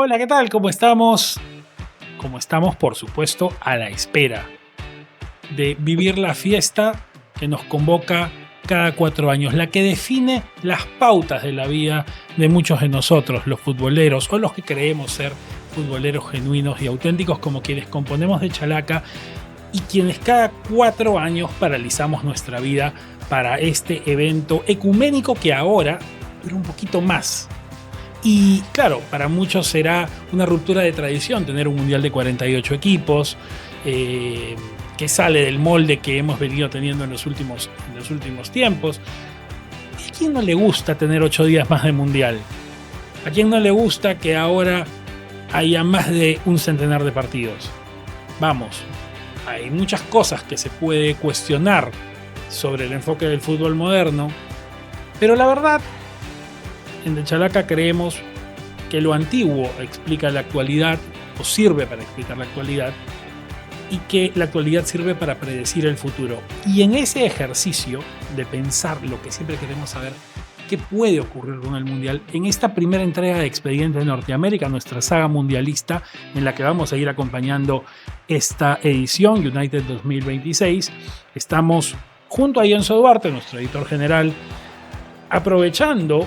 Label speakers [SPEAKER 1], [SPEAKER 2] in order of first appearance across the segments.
[SPEAKER 1] Hola, ¿qué tal? ¿Cómo estamos? Como estamos, por supuesto, a la espera de vivir la fiesta que nos convoca cada 4 años, la que define las pautas de la vida de muchos de nosotros, los futboleros o los que creemos ser futboleros genuinos y auténticos, como quienes componemos de Chalaca y quienes cada 4 años paralizamos nuestra vida para este evento ecuménico que ahora dura un poquito más. Y claro, para muchos será una ruptura de tradición tener un mundial de 48 equipos, que sale del molde que hemos venido teniendo en los últimos tiempos. ¿A quién no le gusta tener 8 días más de mundial? ¿A quién no le gusta que ahora haya más de un centenar de partidos? Vamos, hay muchas cosas que se puede cuestionar sobre el enfoque del fútbol moderno, pero la verdad, en De Chalaca creemos que lo antiguo explica la actualidad o sirve para explicar la actualidad y que la actualidad sirve para predecir el futuro. Y en ese ejercicio de pensar lo que siempre queremos saber, qué puede ocurrir con el Mundial, en esta primera entrega de Expediente Norteamérica, nuestra saga mundialista en la que vamos a ir acompañando esta edición United 2026, estamos junto a Yenzo Duarte, nuestro editor general, aprovechando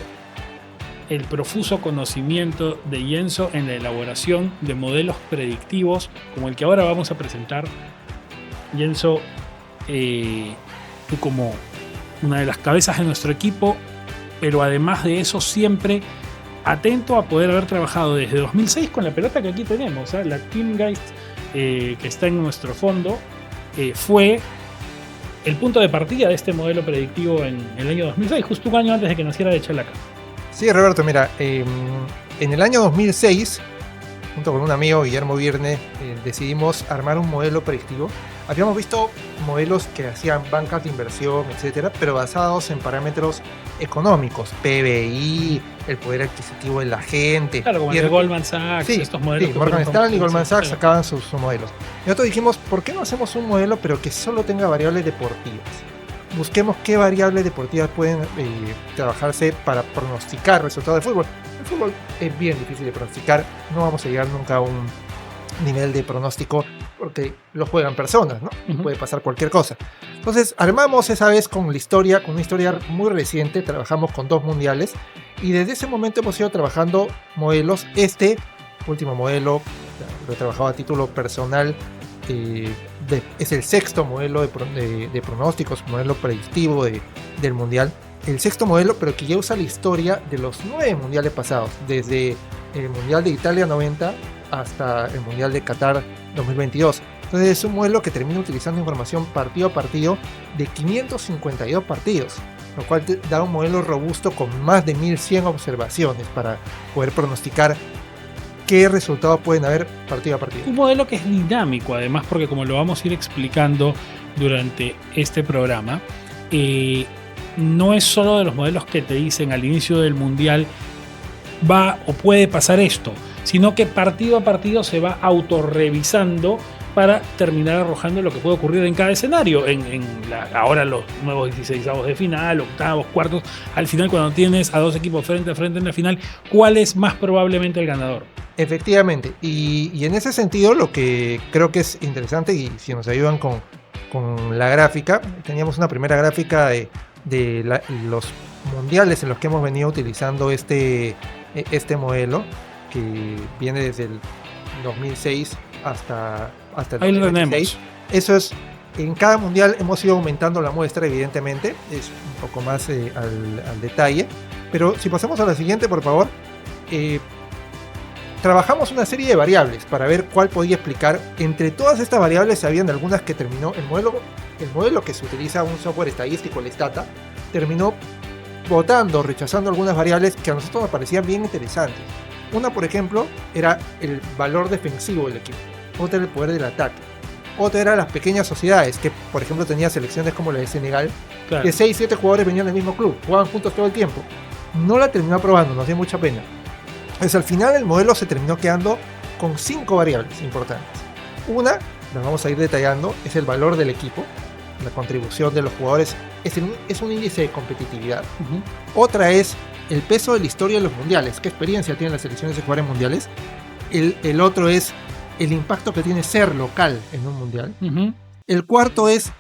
[SPEAKER 1] el profuso conocimiento de Yenzo en la elaboración de modelos predictivos como el que ahora vamos a presentar. Yenzo, tú como una de las cabezas de nuestro equipo, pero además de eso siempre atento a poder haber trabajado desde 2006 con la pelota que aquí tenemos, la Teamgeist que está en nuestro fondo, fue el punto de partida de este modelo predictivo en el año 2006, justo un año antes de que naciera De Chalaca.
[SPEAKER 2] Sí, Roberto, mira, en el año 2006, junto con un amigo, Guillermo Virne, decidimos armar un modelo predictivo. Habíamos visto modelos que hacían bancas de inversión, etcétera, pero basados en parámetros económicos, PBI, el poder adquisitivo de la gente.
[SPEAKER 1] Claro, como el de Goldman Sachs,
[SPEAKER 2] sí,
[SPEAKER 1] estos modelos.
[SPEAKER 2] Sí, Morgan Stanley y Goldman Sachs sacaban sus modelos. Y nosotros dijimos, ¿por qué no hacemos un modelo pero que solo tenga variables deportivas? Busquemos qué variables deportivas pueden trabajarse para pronosticar resultados de fútbol. El fútbol es bien difícil de pronosticar, no vamos a llegar nunca a un nivel de pronóstico porque lo juegan personas, ¿no? Uh-huh. Puede pasar cualquier cosa. Entonces armamos esa vez con una historia muy reciente, trabajamos con 2 mundiales y desde ese momento hemos ido trabajando modelos. Este último modelo lo he trabajado a título personal. Es el 6º modelo de pronósticos, modelo predictivo del mundial. El 6º modelo, pero que ya usa la historia de los 9 mundiales pasados, desde el mundial de Italia 90 hasta el mundial de Qatar 2022. Entonces es un modelo que termina utilizando información partido a partido de 552 partidos, lo cual te da un modelo robusto con más de 1100 observaciones para poder pronosticar qué resultados pueden haber partido a partido.
[SPEAKER 1] Un modelo que es dinámico, además, porque como lo vamos a ir explicando durante este programa, no es solo de los modelos que te dicen al inicio del mundial va o puede pasar esto, sino que partido a partido se va autorrevisando para terminar arrojando lo que puede ocurrir en cada escenario. Ahora los nuevos 16avos de final, octavos, cuartos, al final cuando tienes a 2 equipos frente a frente en la final, ¿cuál es más probablemente el ganador?
[SPEAKER 2] Efectivamente, y en ese sentido lo que creo que es interesante, y si nos ayudan con la gráfica, teníamos una primera gráfica de los mundiales en los que hemos venido utilizando este modelo, que viene desde el 2006 hasta el 2016. Eso es, en cada mundial hemos ido aumentando la muestra, evidentemente, es un poco más al detalle, pero si pasamos a la siguiente, por favor. Trabajamos una serie de variables para ver cuál podía explicar. Entre todas estas variables habían algunas que terminó el modelo que se utiliza un software estadístico, el Stata, terminó rechazando algunas variables que a nosotros nos parecían bien interesantes. Una, por ejemplo, era el valor defensivo del equipo. Otra era el poder del ataque. Otra era las pequeñas sociedades, que por ejemplo tenía selecciones como la de Senegal, claro, que 6-7 jugadores venían del mismo club, jugaban juntos todo el tiempo. No la terminó aprobando, nos dio mucha pena. Entonces al final el modelo se terminó quedando con 5 variables importantes. Una, la vamos a ir detallando, es el valor del equipo, la contribución de los jugadores, es un índice de competitividad. Uh-huh. Otra es el peso de la historia de los mundiales, qué experiencia tienen las selecciones de jugar en mundiales. El otro es el impacto que tiene ser local en un mundial.
[SPEAKER 1] Uh-huh.
[SPEAKER 2] El cuarto es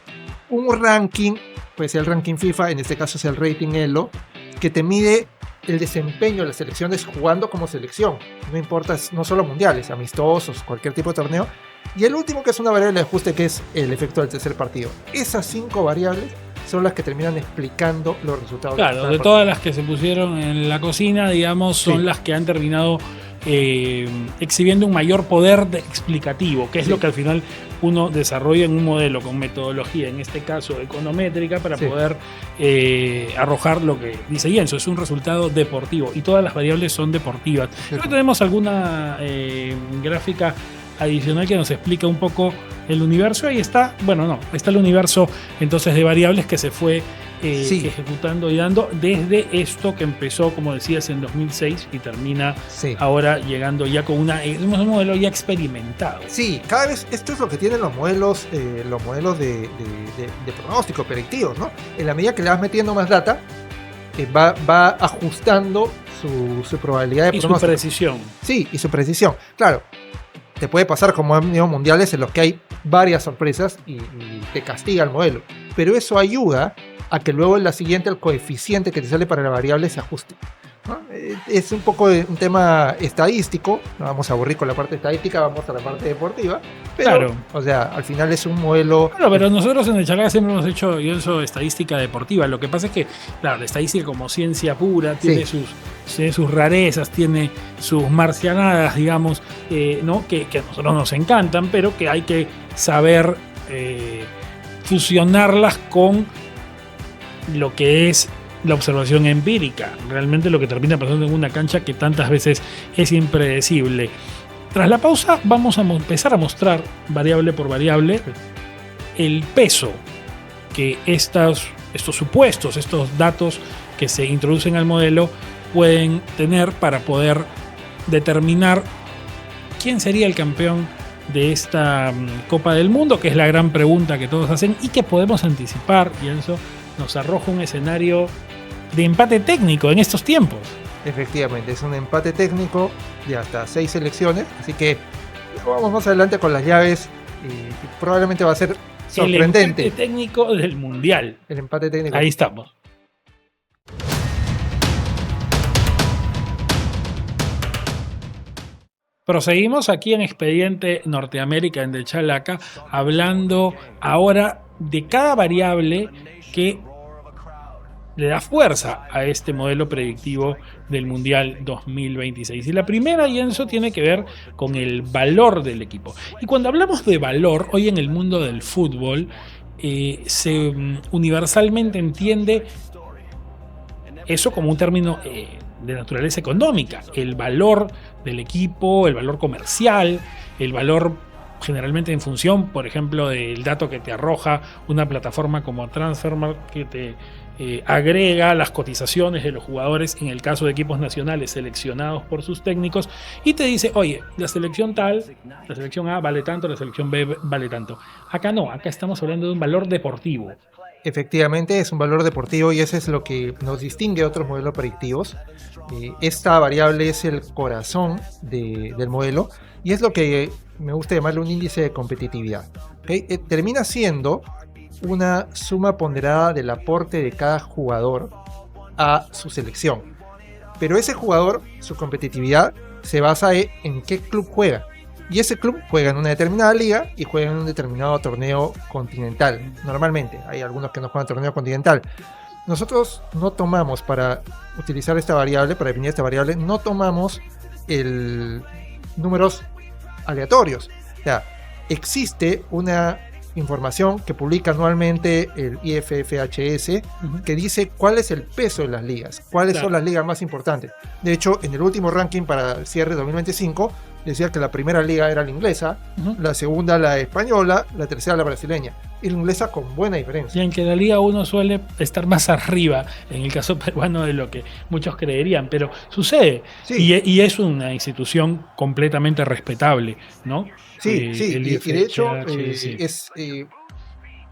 [SPEAKER 2] un ranking, puede ser el ranking FIFA, en este caso es el rating ELO, que te mide el desempeño de las selecciones jugando como selección. No importa, no solo mundiales, amistosos, cualquier tipo de torneo. Y el último, que es una variable de ajuste, que es el efecto del tercer partido. Esas 5 variables son las que terminan explicando los resultados.
[SPEAKER 1] Claro, de todas las que se pusieron en la cocina, digamos, son las que han terminado exhibiendo un mayor poder explicativo, que es lo que al final uno desarrolla en un modelo con metodología, en este caso econométrica, para poder arrojar lo que dice Yenzo, es un resultado deportivo y todas las variables son deportivas. Luego tenemos alguna gráfica adicional que nos explica un poco el universo. Ahí está, está el universo entonces de variables que se fue ejecutando y dando desde esto que empezó, como decías, en 2006 y termina ahora llegando ya con un modelo ya experimentado. Sí,
[SPEAKER 2] cada vez esto es lo que tienen los modelos de pronóstico, predictivos, ¿no? En la medida que le vas metiendo más data, va ajustando su probabilidad de pronóstico. Y
[SPEAKER 1] su precisión.
[SPEAKER 2] Sí, y su precisión. Claro, te puede pasar como han tenido mundiales en los que hay varias sorpresas y te castiga el modelo. Pero eso ayuda a que luego en la siguiente el coeficiente que te sale para la variable se ajuste, ¿no? Es un poco un tema estadístico. No vamos a aburrir con la parte estadística, vamos a la parte deportiva. Pero, o sea, al final es un modelo.
[SPEAKER 1] Claro, pero nosotros en el Chalaca siempre hemos hecho estadística deportiva. Lo que pasa es que, claro, la estadística como ciencia pura tiene sus rarezas, tiene sus marcianadas, digamos, ¿no? que a nosotros nos encantan, pero que hay que saber fusionarlas con lo que es la observación empírica, realmente lo que termina pasando en una cancha que tantas veces es impredecible. Tras la pausa vamos a empezar a mostrar variable por variable el peso que estos supuestos, estos datos que se introducen al modelo pueden tener para poder determinar quién sería el campeón de esta Copa del Mundo, que es la gran pregunta que todos hacen y que podemos anticipar, y eso nos arroja un escenario de empate técnico en estos tiempos.
[SPEAKER 2] Efectivamente, es un empate técnico de hasta 6 selecciones, así que vamos más adelante con las llaves y probablemente va a ser sorprendente.
[SPEAKER 1] El empate técnico del Mundial.
[SPEAKER 2] El empate técnico.
[SPEAKER 1] Ahí estamos. Proseguimos aquí en Expediente Norteamérica en The Chalaca, hablando ahora de cada variable que le da fuerza a este modelo predictivo del Mundial 2026. Y la primera, Yenzo, tiene que ver con el valor del equipo. Y cuando hablamos de valor, hoy en el mundo del fútbol, se universalmente entiende eso como un término de naturaleza económica. El valor del equipo, el valor comercial, el valor generalmente en función, por ejemplo, del dato que te arroja una plataforma como Transfermarkt, que te agrega las cotizaciones de los jugadores en el caso de equipos nacionales seleccionados por sus técnicos y te dice, oye, la selección tal, la selección A vale tanto, la selección B vale tanto. Acá no, acá estamos hablando de un valor deportivo.
[SPEAKER 2] Efectivamente, es un valor deportivo y ese es lo que nos distingue de otros modelos predictivos. Esta variable es el corazón del modelo y es lo que me gusta llamarle un índice de competitividad. Termina siendo una suma ponderada del aporte de cada jugador a su selección. Pero ese jugador, su competitividad, se basa en qué club juega. Y ese club juega en una determinada liga y juega en un determinado torneo continental. Normalmente, hay algunos que no juegan torneo continental. Nosotros no tomamos, para utilizar esta variable, para definir esta variable, no tomamos números aleatorios. O sea, existe una información que publica anualmente el IFFHS que dice cuál es el peso de las ligas, cuáles son las ligas más importantes. De hecho, en el último ranking para el cierre 2025 decía que la primera liga era la inglesa, la segunda la española, la tercera la brasileña, y la inglesa con buena diferencia.
[SPEAKER 1] Y aunque la liga 1 suele estar más arriba en el caso peruano de lo que muchos creerían, pero sucede, y es una institución completamente respetable, ¿no?
[SPEAKER 2] Sí, y de hecho es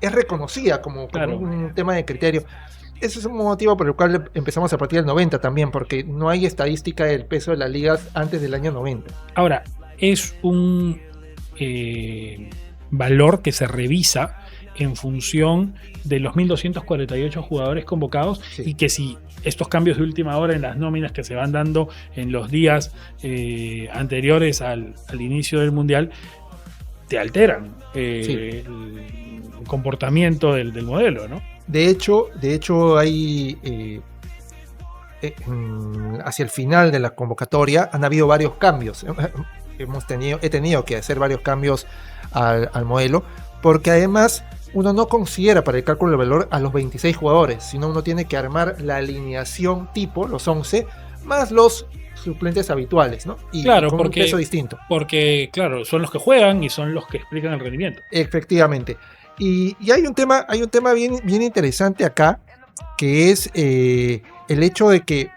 [SPEAKER 2] reconocida como un tema de criterio. Ese es un motivo por el cual empezamos a partir del 90 también, porque no hay estadística del peso de las ligas antes del año 90.
[SPEAKER 1] Ahora, es un valor que se revisa en función de los 1.248 jugadores convocados,
[SPEAKER 2] Sí.
[SPEAKER 1] y que si estos cambios de última hora en las nóminas que se van dando en los días anteriores al inicio del Mundial te alteran
[SPEAKER 2] Sí.
[SPEAKER 1] el comportamiento del modelo, ¿no?
[SPEAKER 2] De hecho hay hacia el final de la convocatoria han habido varios cambios. He tenido que hacer varios cambios al modelo, porque además uno no considera para el cálculo del valor a los 26 jugadores, sino uno tiene que armar la alineación tipo, los 11, más los suplentes habituales, ¿no? Y
[SPEAKER 1] Claro,
[SPEAKER 2] con
[SPEAKER 1] porque-
[SPEAKER 2] un peso distinto.
[SPEAKER 1] Porque, claro, son los que juegan y son los que explican el rendimiento.
[SPEAKER 2] Efectivamente. Y hay un tema bien interesante acá, que es el hecho de que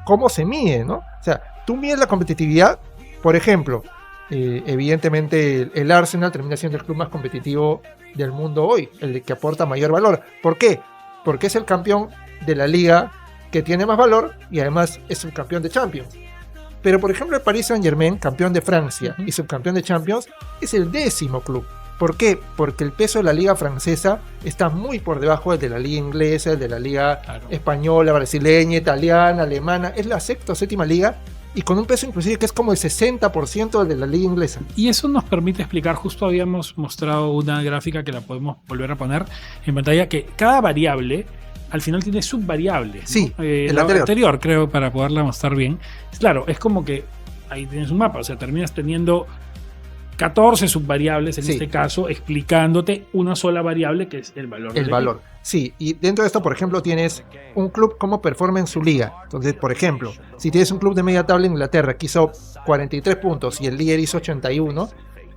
[SPEAKER 2] cómo se mide, ¿no? O sea, tú mides la competitividad, por ejemplo, evidentemente el Arsenal termina siendo el club más competitivo del mundo hoy, el que aporta mayor valor. ¿Por qué? Porque es el campeón de la liga que tiene más valor y además es subcampeón de Champions. Pero por ejemplo el Paris Saint-Germain, campeón de Francia y subcampeón de Champions, es el 10º club. ¿Por qué? Porque el peso de la liga francesa está muy por debajo del de la liga inglesa, el de la liga
[SPEAKER 1] Claro.
[SPEAKER 2] española, brasileña, italiana, alemana. Es la sexta o séptima liga y con un peso inclusive que es como el 60% del de la liga inglesa.
[SPEAKER 1] Y eso nos permite explicar, justo habíamos mostrado una gráfica que la podemos volver a poner en pantalla, que cada variable al final tiene subvariables, ¿no?
[SPEAKER 2] Sí, el
[SPEAKER 1] La
[SPEAKER 2] anterior.
[SPEAKER 1] creo, para poderla mostrar bien. Claro, es como que ahí tienes un mapa, o sea, terminas teniendo 14 subvariables en
[SPEAKER 2] Sí.
[SPEAKER 1] este caso, explicándote una sola variable que es el valor.
[SPEAKER 2] El
[SPEAKER 1] del
[SPEAKER 2] valor. Sí, y dentro de esto, por ejemplo, tienes un club cómo performa en su liga. Entonces, por ejemplo, si tienes un club de media tabla en Inglaterra que hizo 43 puntos y el líder hizo 81,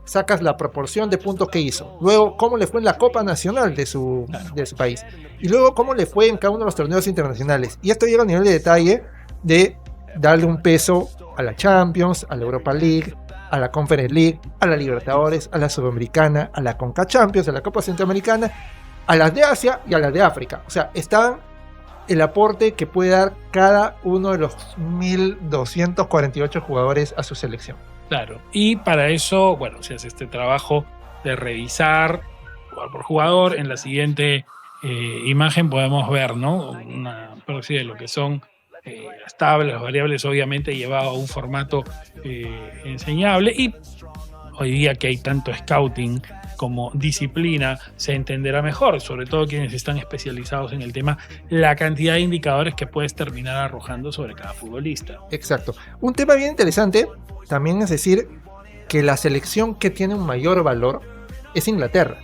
[SPEAKER 2] sacas la proporción de puntos que hizo. Luego, cómo le fue en la Copa Nacional de su país. Y luego, cómo le fue en cada uno de los torneos internacionales. Y esto llega al nivel de detalle de darle un peso a la Champions, a la Europa League, a la Conference League, a la Libertadores, a la Sudamericana, a la Conca Champions, a la Copa Centroamericana, a las de Asia y a las de África. O sea, está el aporte que puede dar cada uno de los 1.248 jugadores a su selección.
[SPEAKER 1] Claro. Y para eso, bueno, se hace este trabajo de revisar jugador por jugador. En la siguiente imagen podemos ver, ¿no? Una especie de lo que son las tablas, las variables, obviamente llevado a un formato enseñable. Y hoy día que hay tanto scouting como disciplina, se entenderá mejor, sobre todo quienes están especializados en el tema, la cantidad de indicadores que puedes terminar arrojando sobre cada futbolista.
[SPEAKER 2] Exacto. Un tema bien interesante también es decir que la selección que tiene un mayor valor es Inglaterra.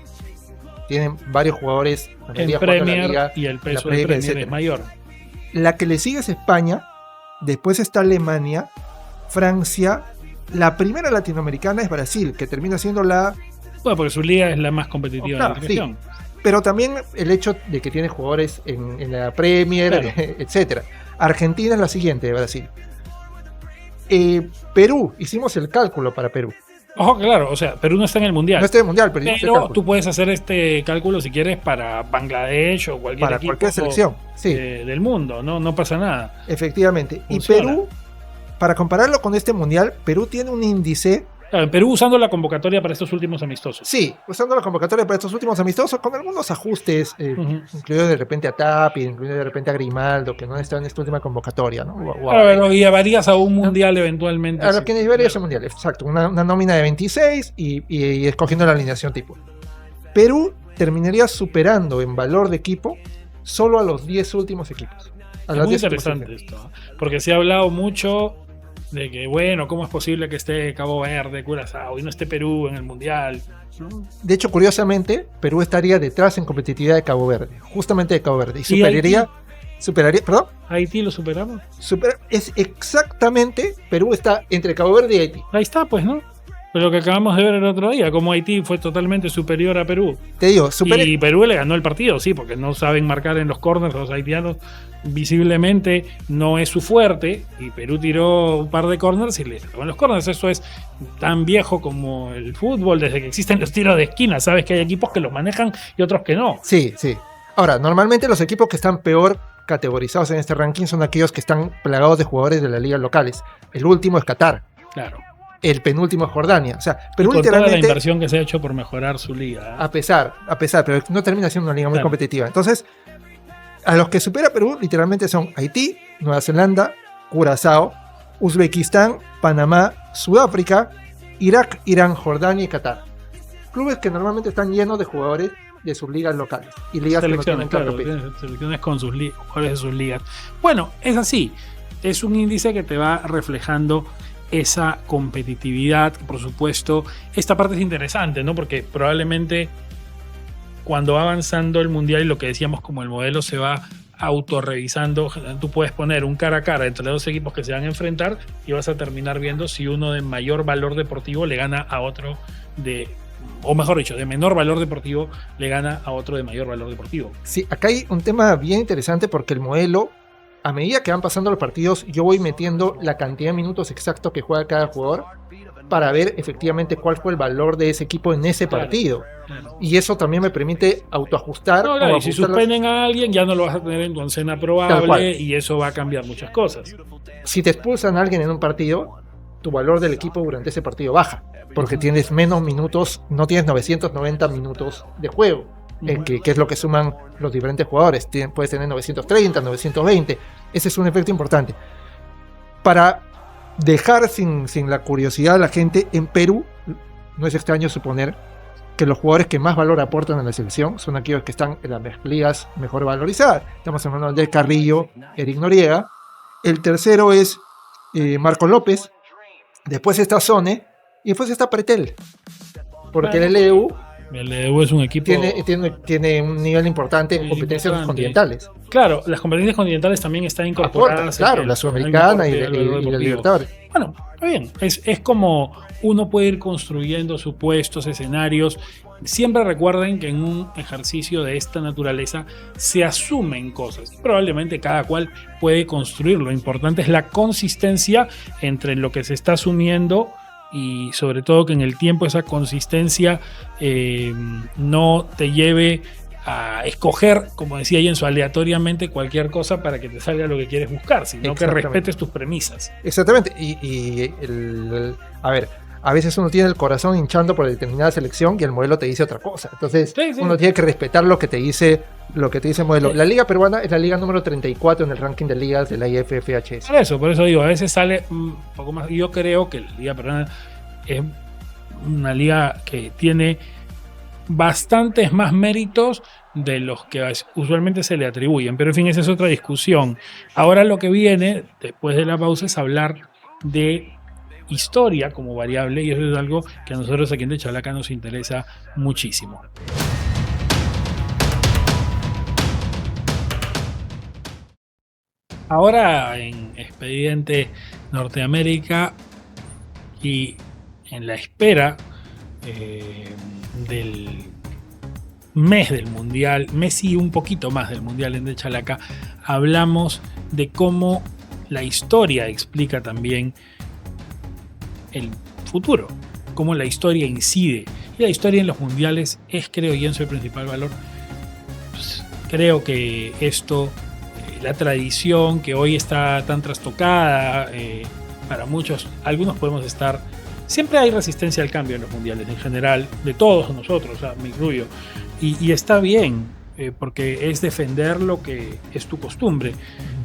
[SPEAKER 2] Tienen varios jugadores
[SPEAKER 1] En Premier, y el peso de Premier es mayor.
[SPEAKER 2] La que le sigue es España, después está Alemania, Francia, la primera latinoamericana es Brasil, que termina siendo la...
[SPEAKER 1] Bueno, porque su liga es la más competitiva
[SPEAKER 2] Claro,
[SPEAKER 1] de la región.
[SPEAKER 2] Pero también el hecho de que tiene jugadores en la Premier,
[SPEAKER 1] Claro.
[SPEAKER 2] etcétera. Argentina es la siguiente de Brasil. Perú, hicimos el cálculo para Perú.
[SPEAKER 1] Ojo, claro, o sea, Perú no está en el Mundial.
[SPEAKER 2] No está en el Mundial, pero hicimos el
[SPEAKER 1] pero
[SPEAKER 2] cálculo.
[SPEAKER 1] tú puedes hacer este cálculo si quieres para Bangladesh o cualquier
[SPEAKER 2] Para
[SPEAKER 1] equipo
[SPEAKER 2] cualquier selección, sí.
[SPEAKER 1] del mundo, no pasa nada.
[SPEAKER 2] Efectivamente.
[SPEAKER 1] Funciona.
[SPEAKER 2] Y Perú, para compararlo con este Mundial, Perú tiene un índice,
[SPEAKER 1] Claro, en Perú usando la convocatoria para estos últimos amistosos.
[SPEAKER 2] sí, usando la convocatoria para estos últimos amistosos, con algunos ajustes,
[SPEAKER 1] Ujú.
[SPEAKER 2] incluido de repente a Tapia, incluido de repente a Grimaldo, que no está en esta última convocatoria, ¿no?
[SPEAKER 1] Claro, y llevarías a un mundial eventualmente.
[SPEAKER 2] A lo
[SPEAKER 1] sí.
[SPEAKER 2] que nivel es el Mundial, exacto. Una nómina de 26 y escogiendo la alineación tipo. Perú terminaría superando en valor de equipo solo a los 10 últimos equipos. A
[SPEAKER 1] Es
[SPEAKER 2] los
[SPEAKER 1] muy
[SPEAKER 2] 10 últimos
[SPEAKER 1] interesante
[SPEAKER 2] equipos.
[SPEAKER 1] esto, ¿eh? Porque se ha hablado mucho de que, bueno, ¿cómo es posible que esté Cabo Verde, Curazao y no esté Perú en el mundial? ¿No?
[SPEAKER 2] De hecho, curiosamente, Perú estaría detrás en competitividad de Cabo Verde, justamente de Cabo Verde. Y
[SPEAKER 1] ¿Y
[SPEAKER 2] superaría, perdón,
[SPEAKER 1] Haití lo superamos.
[SPEAKER 2] es exactamente, Perú está entre Cabo Verde y Haití.
[SPEAKER 1] Ahí está, pues, ¿no? Pues lo que acabamos de ver el otro día, como Haití fue totalmente superior a Perú.
[SPEAKER 2] Te digo,
[SPEAKER 1] Y Perú le ganó el partido, sí, porque no saben marcar en los corners los haitianos. Visiblemente no es su fuerte. Y Perú tiró un par de corners y le sacó en los corners. Eso es tan viejo como el fútbol, desde que existen los tiros de esquina. Sabes que hay equipos que los manejan y otros que no.
[SPEAKER 2] Sí, sí. Ahora, normalmente los equipos que están peor categorizados en este ranking son aquellos que están plagados de jugadores de las ligas locales. El último es Qatar.
[SPEAKER 1] Claro.
[SPEAKER 2] el penúltimo es Jordania. O sea, Perú
[SPEAKER 1] y con toda la
[SPEAKER 2] literalmente,
[SPEAKER 1] inversión que se ha hecho por mejorar su liga.
[SPEAKER 2] a pesar, pero no termina siendo una liga muy
[SPEAKER 1] Claro.
[SPEAKER 2] competitiva. Entonces, a los que supera Perú literalmente son Haití, Nueva Zelanda, Curazao, Uzbekistán, Panamá, Sudáfrica, Irak, Irán, Jordania y Qatar. Clubes que normalmente están llenos de jugadores de sus ligas locales y ligas que no tienen
[SPEAKER 1] Selecciones,
[SPEAKER 2] tanto
[SPEAKER 1] claro,
[SPEAKER 2] peso.
[SPEAKER 1] tiene selecciones con sus jugadores de sus ligas. Bueno, es así. Es un índice que te va reflejando esa competitividad. Por supuesto, esta parte es interesante, ¿no? Porque probablemente cuando va avanzando el mundial y lo que decíamos como el modelo se va autorrevisando, tú puedes poner un cara a cara entre dos equipos que se van a enfrentar y vas a terminar viendo si uno de mayor valor deportivo le gana a otro o mejor dicho, de menor valor deportivo le gana a otro de mayor valor deportivo.
[SPEAKER 2] Sí, acá hay un tema bien interesante porque el modelo, a medida que van pasando los partidos, yo voy metiendo la cantidad de minutos exactos que juega cada jugador para ver efectivamente cuál fue el valor de ese equipo en ese partido.
[SPEAKER 1] Claro.
[SPEAKER 2] Y eso también me permite autoajustar.
[SPEAKER 1] No, claro, y si suspenden a alguien ya no lo vas a tener en tu oncena probable y eso va a cambiar muchas cosas.
[SPEAKER 2] Si te expulsan a alguien en un partido, tu valor del equipo durante ese partido baja, porque tienes menos minutos, no tienes 990 minutos de juego, que es lo que suman los diferentes jugadores. Puedes tener 930, 920. Ese es un efecto importante. Para dejar sin la curiosidad a la gente, en Perú no es extraño suponer que los jugadores que más valor aportan a la selección son aquellos que están en las ligas mejor valorizadas. Estamos hablando de Carrillo, Eric Noriega. El tercero es Marco López. Después está Sone y después está Pretel. Porque el LDU
[SPEAKER 1] es un equipo
[SPEAKER 2] tiene un nivel importante en competencias continentales.
[SPEAKER 1] Claro, las competencias continentales también están incorporadas.
[SPEAKER 2] Claro, la Sudamericana y la Libertadores.
[SPEAKER 1] Bueno, está bien. Es como uno puede ir construyendo supuestos, escenarios. Siempre recuerden que en un ejercicio de esta naturaleza se asumen cosas. Probablemente cada cual puede construir. Lo importante es la consistencia entre lo que se está asumiendo y sobre todo que en el tiempo esa consistencia no te lleve a escoger, como decía Jenso, aleatoriamente cualquier cosa para que te salga lo que quieres buscar, sino que respetes tus premisas.
[SPEAKER 2] Exactamente. A ver, a veces uno tiene el corazón hinchando por determinada selección y el modelo te dice otra cosa. Entonces uno tiene que respetar lo que te dice el modelo. La liga peruana es la liga número 34 en el ranking de ligas de la IFFHS.
[SPEAKER 1] Por eso digo, a veces sale un poco más. Yo creo que la liga peruana es una liga que tiene bastantes más méritos de los que usualmente se le atribuyen, pero en fin, esa es otra discusión. Ahora lo que viene después de la pausa es hablar de historia como variable, y eso es algo que a nosotros aquí en De Chalaca nos interesa muchísimo. Ahora en Expediente Norteamérica y en la espera del mes del Mundial, mes y un poquito más del Mundial en De Chalaca, hablamos de cómo la historia explica también el futuro, cómo la historia incide. Y la historia en los mundiales es, creo yo, en su principal valor. Pues, creo que esto, la tradición que hoy está tan trastocada, para muchos, algunos podemos estar. Siempre hay resistencia al cambio en los mundiales, en general, de todos nosotros, o sea, me incluyo. Y está bien, porque es defender lo que es tu costumbre.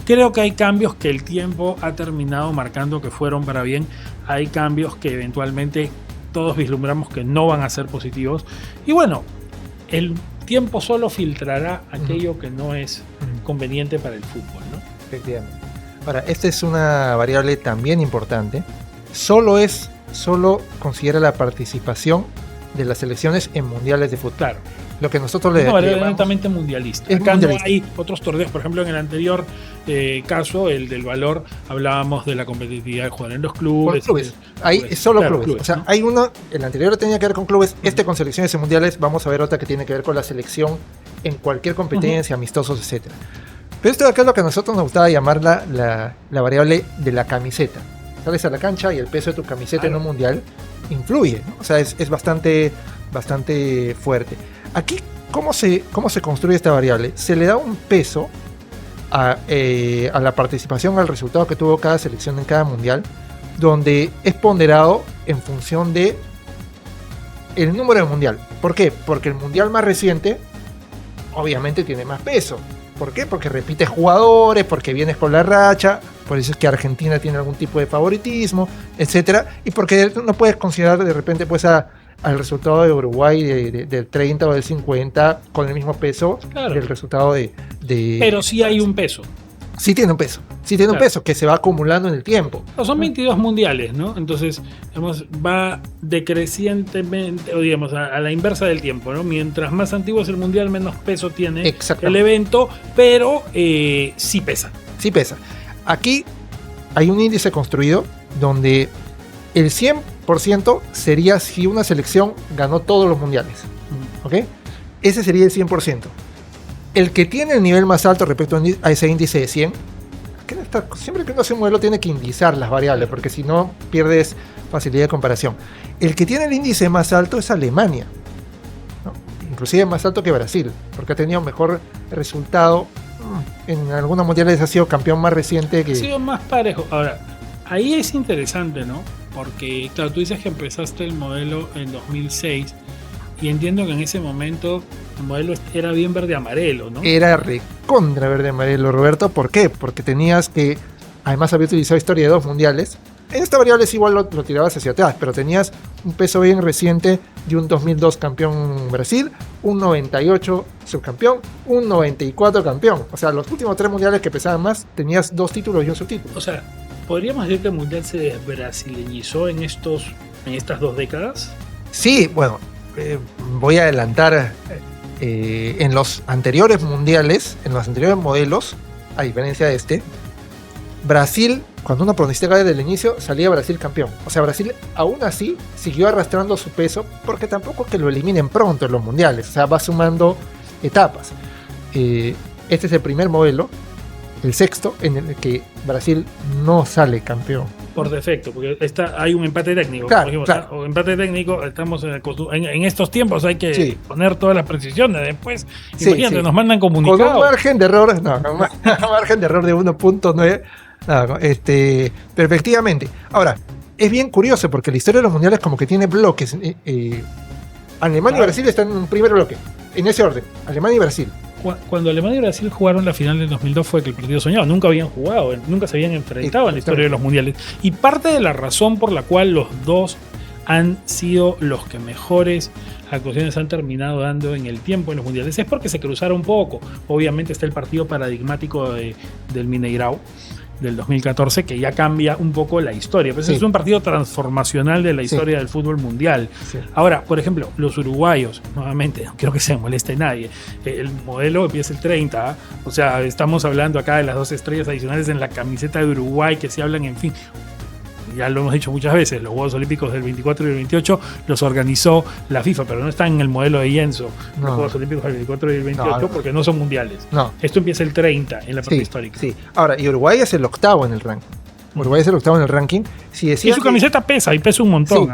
[SPEAKER 1] Creo que hay cambios que el tiempo ha terminado marcando que fueron para bien. Hay cambios que eventualmente todos vislumbramos que no van a ser positivos. Y bueno, el tiempo solo filtrará aquello que no es conveniente para el fútbol, ¿no?
[SPEAKER 2] Efectivamente. Ahora, esta es una variable también importante. Solo considera la participación de las selecciones en mundiales de fútbol.
[SPEAKER 1] Claro.
[SPEAKER 2] Lo que nosotros
[SPEAKER 1] le llamamos netamente mundialista.
[SPEAKER 2] Es
[SPEAKER 1] acá
[SPEAKER 2] mundialista.
[SPEAKER 1] No hay otros torneos. Por ejemplo, en el anterior caso, el del valor, hablábamos de la competitividad de jugar en los clubes.
[SPEAKER 2] Ahí es solo
[SPEAKER 1] claro,
[SPEAKER 2] clubes. O sea, ¿no? Hay uno, el anterior tenía que ver con clubes, con selecciones en mundiales. Vamos a ver otra que tiene que ver con la selección en cualquier competencia, amistosos, etc. Pero esto de acá es lo que a nosotros nos gustaba llamar la variable de la camiseta. Sales a la cancha y el peso de tu camiseta en un mundial influye, ¿no? O sea, es bastante fuerte. Aquí, ¿cómo se construye esta variable? Se le da un peso a la participación, al resultado que tuvo cada selección en cada mundial, donde es ponderado en función de el número del mundial. ¿Por qué? Porque el mundial más reciente obviamente tiene más peso. ¿Por qué? Porque repites jugadores, porque vienes con la racha, por eso es que Argentina tiene algún tipo de favoritismo, etcétera, y porque no puedes considerar de repente pues al resultado de Uruguay del 30 o del 50 con el mismo peso del resultado de...
[SPEAKER 1] Pero sí hay un peso.
[SPEAKER 2] Sí tiene un peso. Sí tiene un peso que se va acumulando en el tiempo.
[SPEAKER 1] No, son 22 mundiales, ¿no? Entonces, digamos, va decrecientemente, o digamos, a la inversa del tiempo, ¿no? Mientras más antiguo es el mundial, menos peso tiene el evento, pero sí pesa. Sí pesa.
[SPEAKER 2] Aquí hay un índice construido donde el 100% sería si una selección ganó todos los mundiales. ¿Ok? Ese sería el 100%. El que tiene el nivel más alto respecto a ese índice de 100, siempre que uno hace un modelo tiene que indizar las variables, porque si no pierdes facilidad de comparación. El que tiene el índice más alto es Alemania, ¿no? Inclusive más alto que Brasil, porque ha tenido mejor resultado. En algunos mundiales ha sido campeón más reciente que...
[SPEAKER 1] Ha sido más parejo. Ahora, ahí es interesante, ¿no? Porque, claro, tú dices que empezaste el modelo en 2006 y entiendo que en ese momento el modelo era bien verde-amarelo, ¿no?
[SPEAKER 2] Era recontra verde-amarelo, Roberto. ¿Por qué? Porque tenías que... Además había utilizado historia de 2 mundiales. En esta variable igual lo tirabas hacia atrás, pero tenías un peso bien reciente de un 2002 campeón Brasil, un 98 subcampeón, un 94 campeón. O sea, los últimos 3 mundiales que pesaban más, tenías 2 títulos y un subtítulo.
[SPEAKER 1] O sea, ¿podríamos decir que el mundial se desbrasileñizó en estas 2 décadas?
[SPEAKER 2] Sí, bueno, voy a adelantar. En los anteriores mundiales, en los anteriores modelos, a diferencia de este, Brasil, cuando uno pronostica desde el inicio, salía Brasil campeón. O sea, Brasil aún así siguió arrastrando su peso, porque tampoco es que lo eliminen pronto en los mundiales. O sea, va sumando etapas. Este es el primer modelo, el sexto, en el que Brasil no sale campeón.
[SPEAKER 1] Por defecto, porque hay un empate técnico.
[SPEAKER 2] Claro,
[SPEAKER 1] dijimos,
[SPEAKER 2] claro.
[SPEAKER 1] O empate técnico, estamos en estos tiempos hay que poner todas las precisiones. Después, imagínate, nos mandan comunicados.
[SPEAKER 2] Con un margen de error, con un margen de error de 1.9. Pero efectivamente. Ahora, es bien curioso porque la historia de los mundiales como que tiene bloques. Alemania y Brasil están en un primer bloque, en ese orden, Alemania y Brasil.
[SPEAKER 1] Cuando Alemania y Brasil jugaron la final del 2002 fue que el partido soñado. Nunca habían jugado, nunca se habían enfrentado en la historia de los mundiales. Y parte de la razón por la cual los dos han sido los que mejores actuaciones han terminado dando en el tiempo en los mundiales es porque se cruzaron un poco. Obviamente está el partido paradigmático del Mineirão del 2014 que ya cambia un poco la historia, pero es un partido transformacional de la historia del fútbol mundial. Ahora, por ejemplo, los uruguayos, nuevamente, no quiero que se moleste nadie, el modelo empieza el 30, o sea, estamos hablando acá de las 2 estrellas adicionales en la camiseta de Uruguay que se hablan, en fin, ya lo hemos dicho muchas veces, los Juegos Olímpicos del 24 y el 28 los organizó la FIFA, pero no están en el modelo de Jenso, los Juegos Olímpicos del 24 y el 28, porque no son mundiales. Esto empieza el 30 en la parte histórica. Sí.
[SPEAKER 2] Ahora, y Uruguay es el octavo en el ranking.
[SPEAKER 1] Y su camiseta pesa, y pesa un montón.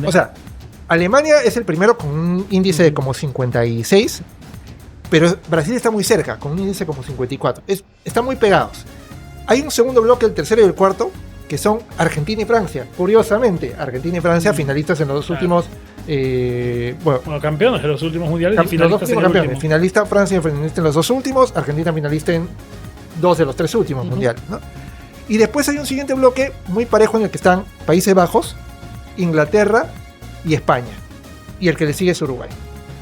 [SPEAKER 2] O sea, Alemania es el primero con un índice de como 56, pero Brasil está muy cerca, con un índice como 54. Están muy pegados. Hay un segundo bloque, el tercero y el cuarto, que son Argentina y Francia. Curiosamente, Argentina y Francia finalistas en los 2 últimos...
[SPEAKER 1] campeones de los últimos mundiales y finalistas
[SPEAKER 2] en el último. Finalista Francia, finalista en los 2 últimos, Argentina finalista en 2 de los 3 últimos mundiales, ¿no? Y después hay un siguiente bloque muy parejo en el que están Países Bajos, Inglaterra y España. Y el que le sigue es Uruguay.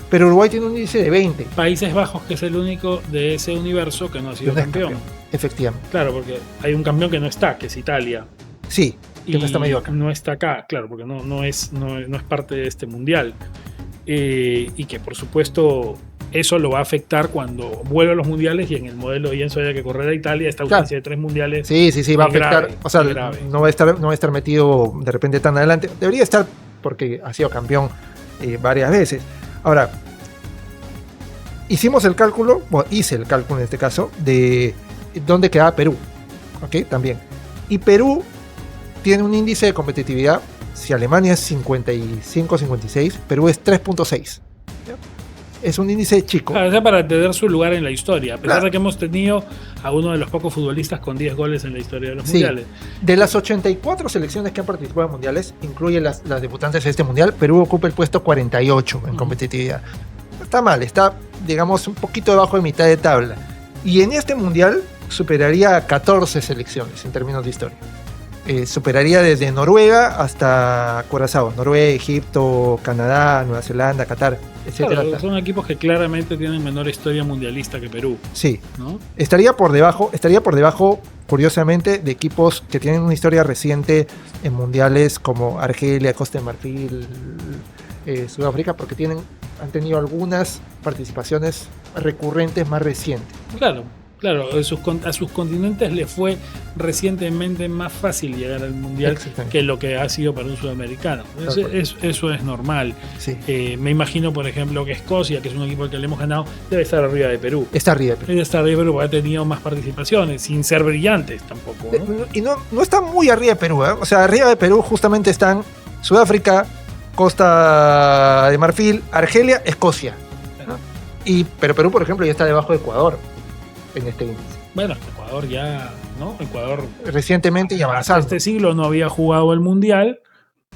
[SPEAKER 2] Pero Uruguay tiene un índice de 20.
[SPEAKER 1] Países Bajos, que es el único de ese universo que no ha sido campeón.
[SPEAKER 2] Efectivamente.
[SPEAKER 1] Claro, porque hay un campeón que no está, que es Italia.
[SPEAKER 2] Sí, que no está medio acá.
[SPEAKER 1] No está acá, claro, porque no es parte de este mundial. Y que por supuesto eso lo va a afectar cuando vuelva a los mundiales y en el modelo de Jenso haya que correr a Italia, esta ausencia de 3 mundiales.
[SPEAKER 2] Sí, va a afectar. Grave, o sea, no va a estar metido de repente tan adelante. Debería estar porque ha sido campeón varias veces. Ahora, hice el cálculo en este caso, de dónde quedaba Perú. ¿Ok? También. Y Perú tiene un índice de competitividad, si Alemania es 55-56, Perú es 3.6. Es un índice chico.
[SPEAKER 1] Claro, o sea, para tener su lugar en la historia, a pesar
[SPEAKER 2] Claro.
[SPEAKER 1] de que hemos tenido a uno de los pocos futbolistas con 10 goles en la historia de los mundiales.
[SPEAKER 2] De las 84 selecciones que han participado en mundiales, incluye las debutantes de este mundial, Perú ocupa el puesto 48 en competitividad. No está mal, está, digamos, un poquito debajo de mitad de tabla. Y en este mundial superaría a 14 selecciones en términos de historia. Superaría desde Noruega hasta Curazao. Noruega, Egipto, Canadá, Nueva Zelanda, Qatar, etcétera.
[SPEAKER 1] Claro, son equipos que claramente tienen menor historia mundialista que Perú,
[SPEAKER 2] Sí.
[SPEAKER 1] ¿no?
[SPEAKER 2] Estaría por debajo, curiosamente, de equipos que tienen una historia reciente en mundiales como Argelia, Costa de Marfil, Sudáfrica, porque han tenido algunas participaciones recurrentes más recientes.
[SPEAKER 1] Claro, a sus continentes les fue recientemente más fácil llegar al mundial
[SPEAKER 2] Exactamente.
[SPEAKER 1] que lo que ha sido para un sudamericano. Eso es normal.
[SPEAKER 2] Sí.
[SPEAKER 1] Me imagino, por ejemplo, que Escocia, que es un equipo al que le hemos ganado, debe estar arriba de Perú.
[SPEAKER 2] Está arriba.
[SPEAKER 1] Debe estar arriba de Perú porque ha tenido más participaciones, sin ser brillantes tampoco, ¿no?
[SPEAKER 2] Y no está muy arriba de Perú, ¿eh? O sea, arriba de Perú justamente están Sudáfrica, Costa de Marfil, Argelia, Escocia, ¿no? Pero Perú, por ejemplo, ya está debajo de Ecuador en este índice.
[SPEAKER 1] Bueno, Ecuador ya, ¿no? Ecuador
[SPEAKER 2] Recientemente y
[SPEAKER 1] hasta
[SPEAKER 2] avanzando.
[SPEAKER 1] este siglo no había jugado el mundial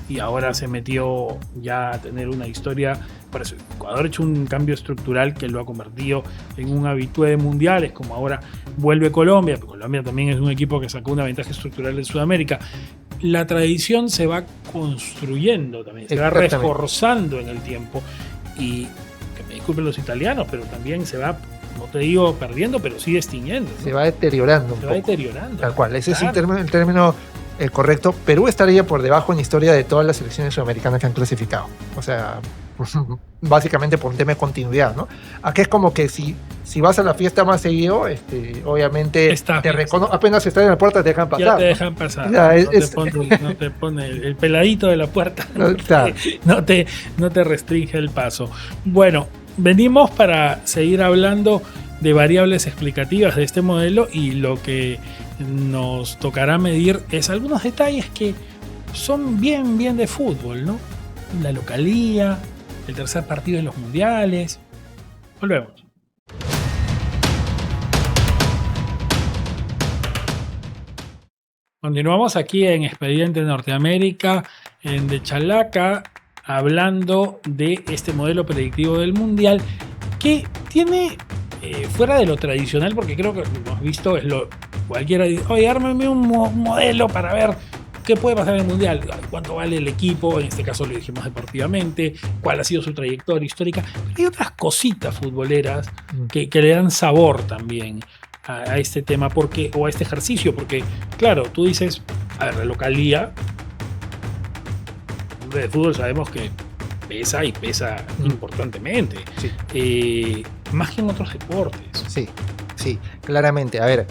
[SPEAKER 1] y ahora se metió ya a tener una historia. Por eso, Ecuador ha hecho un cambio estructural que lo ha convertido en un habitué de mundiales, como ahora vuelve Colombia. Colombia también es un equipo que sacó una ventaja estructural en Sudamérica. La tradición se va construyendo también, se va reforzando en el tiempo. Y que me disculpen los italianos, pero también se va, no te digo perdiendo, pero sí extinguiendo, ¿no?
[SPEAKER 2] Se va deteriorando.
[SPEAKER 1] Se va deteriorando.
[SPEAKER 2] Tal cual, ese es el término correcto. Perú estaría por debajo en historia de todas las selecciones sudamericanas que han clasificado. O sea, básicamente por un tema de continuidad, ¿no? Aquí es como que si vas a la fiesta más seguido, obviamente apenas estás en la puerta te dejan pasar.
[SPEAKER 1] Ya te dejan pasar.
[SPEAKER 2] Ya,
[SPEAKER 1] no te pone el peladito de la puerta.
[SPEAKER 2] Claro.
[SPEAKER 1] No te restringe el paso. Bueno, venimos para seguir hablando de variables explicativas de este modelo y lo que nos tocará medir es algunos detalles que son bien de fútbol, ¿no? La localía, el tercer partido en los mundiales. Volvemos. Continuamos aquí en Expediente Norteamérica, en De Chalaca, hablando de este modelo predictivo del mundial que tiene, fuera de lo tradicional, porque creo que lo hemos visto, cualquiera dice, oye, ármame un modelo para ver qué puede pasar en el mundial, cuánto vale el equipo, en este caso lo dijimos deportivamente, cuál ha sido su trayectoria histórica. Pero hay otras cositas futboleras que le dan sabor también a este tema o a este ejercicio, porque claro, tú dices, a ver, la localía de fútbol sabemos que pesa y pesa importantemente, sí. Más que en otros deportes.
[SPEAKER 2] Sí, claramente. A ver,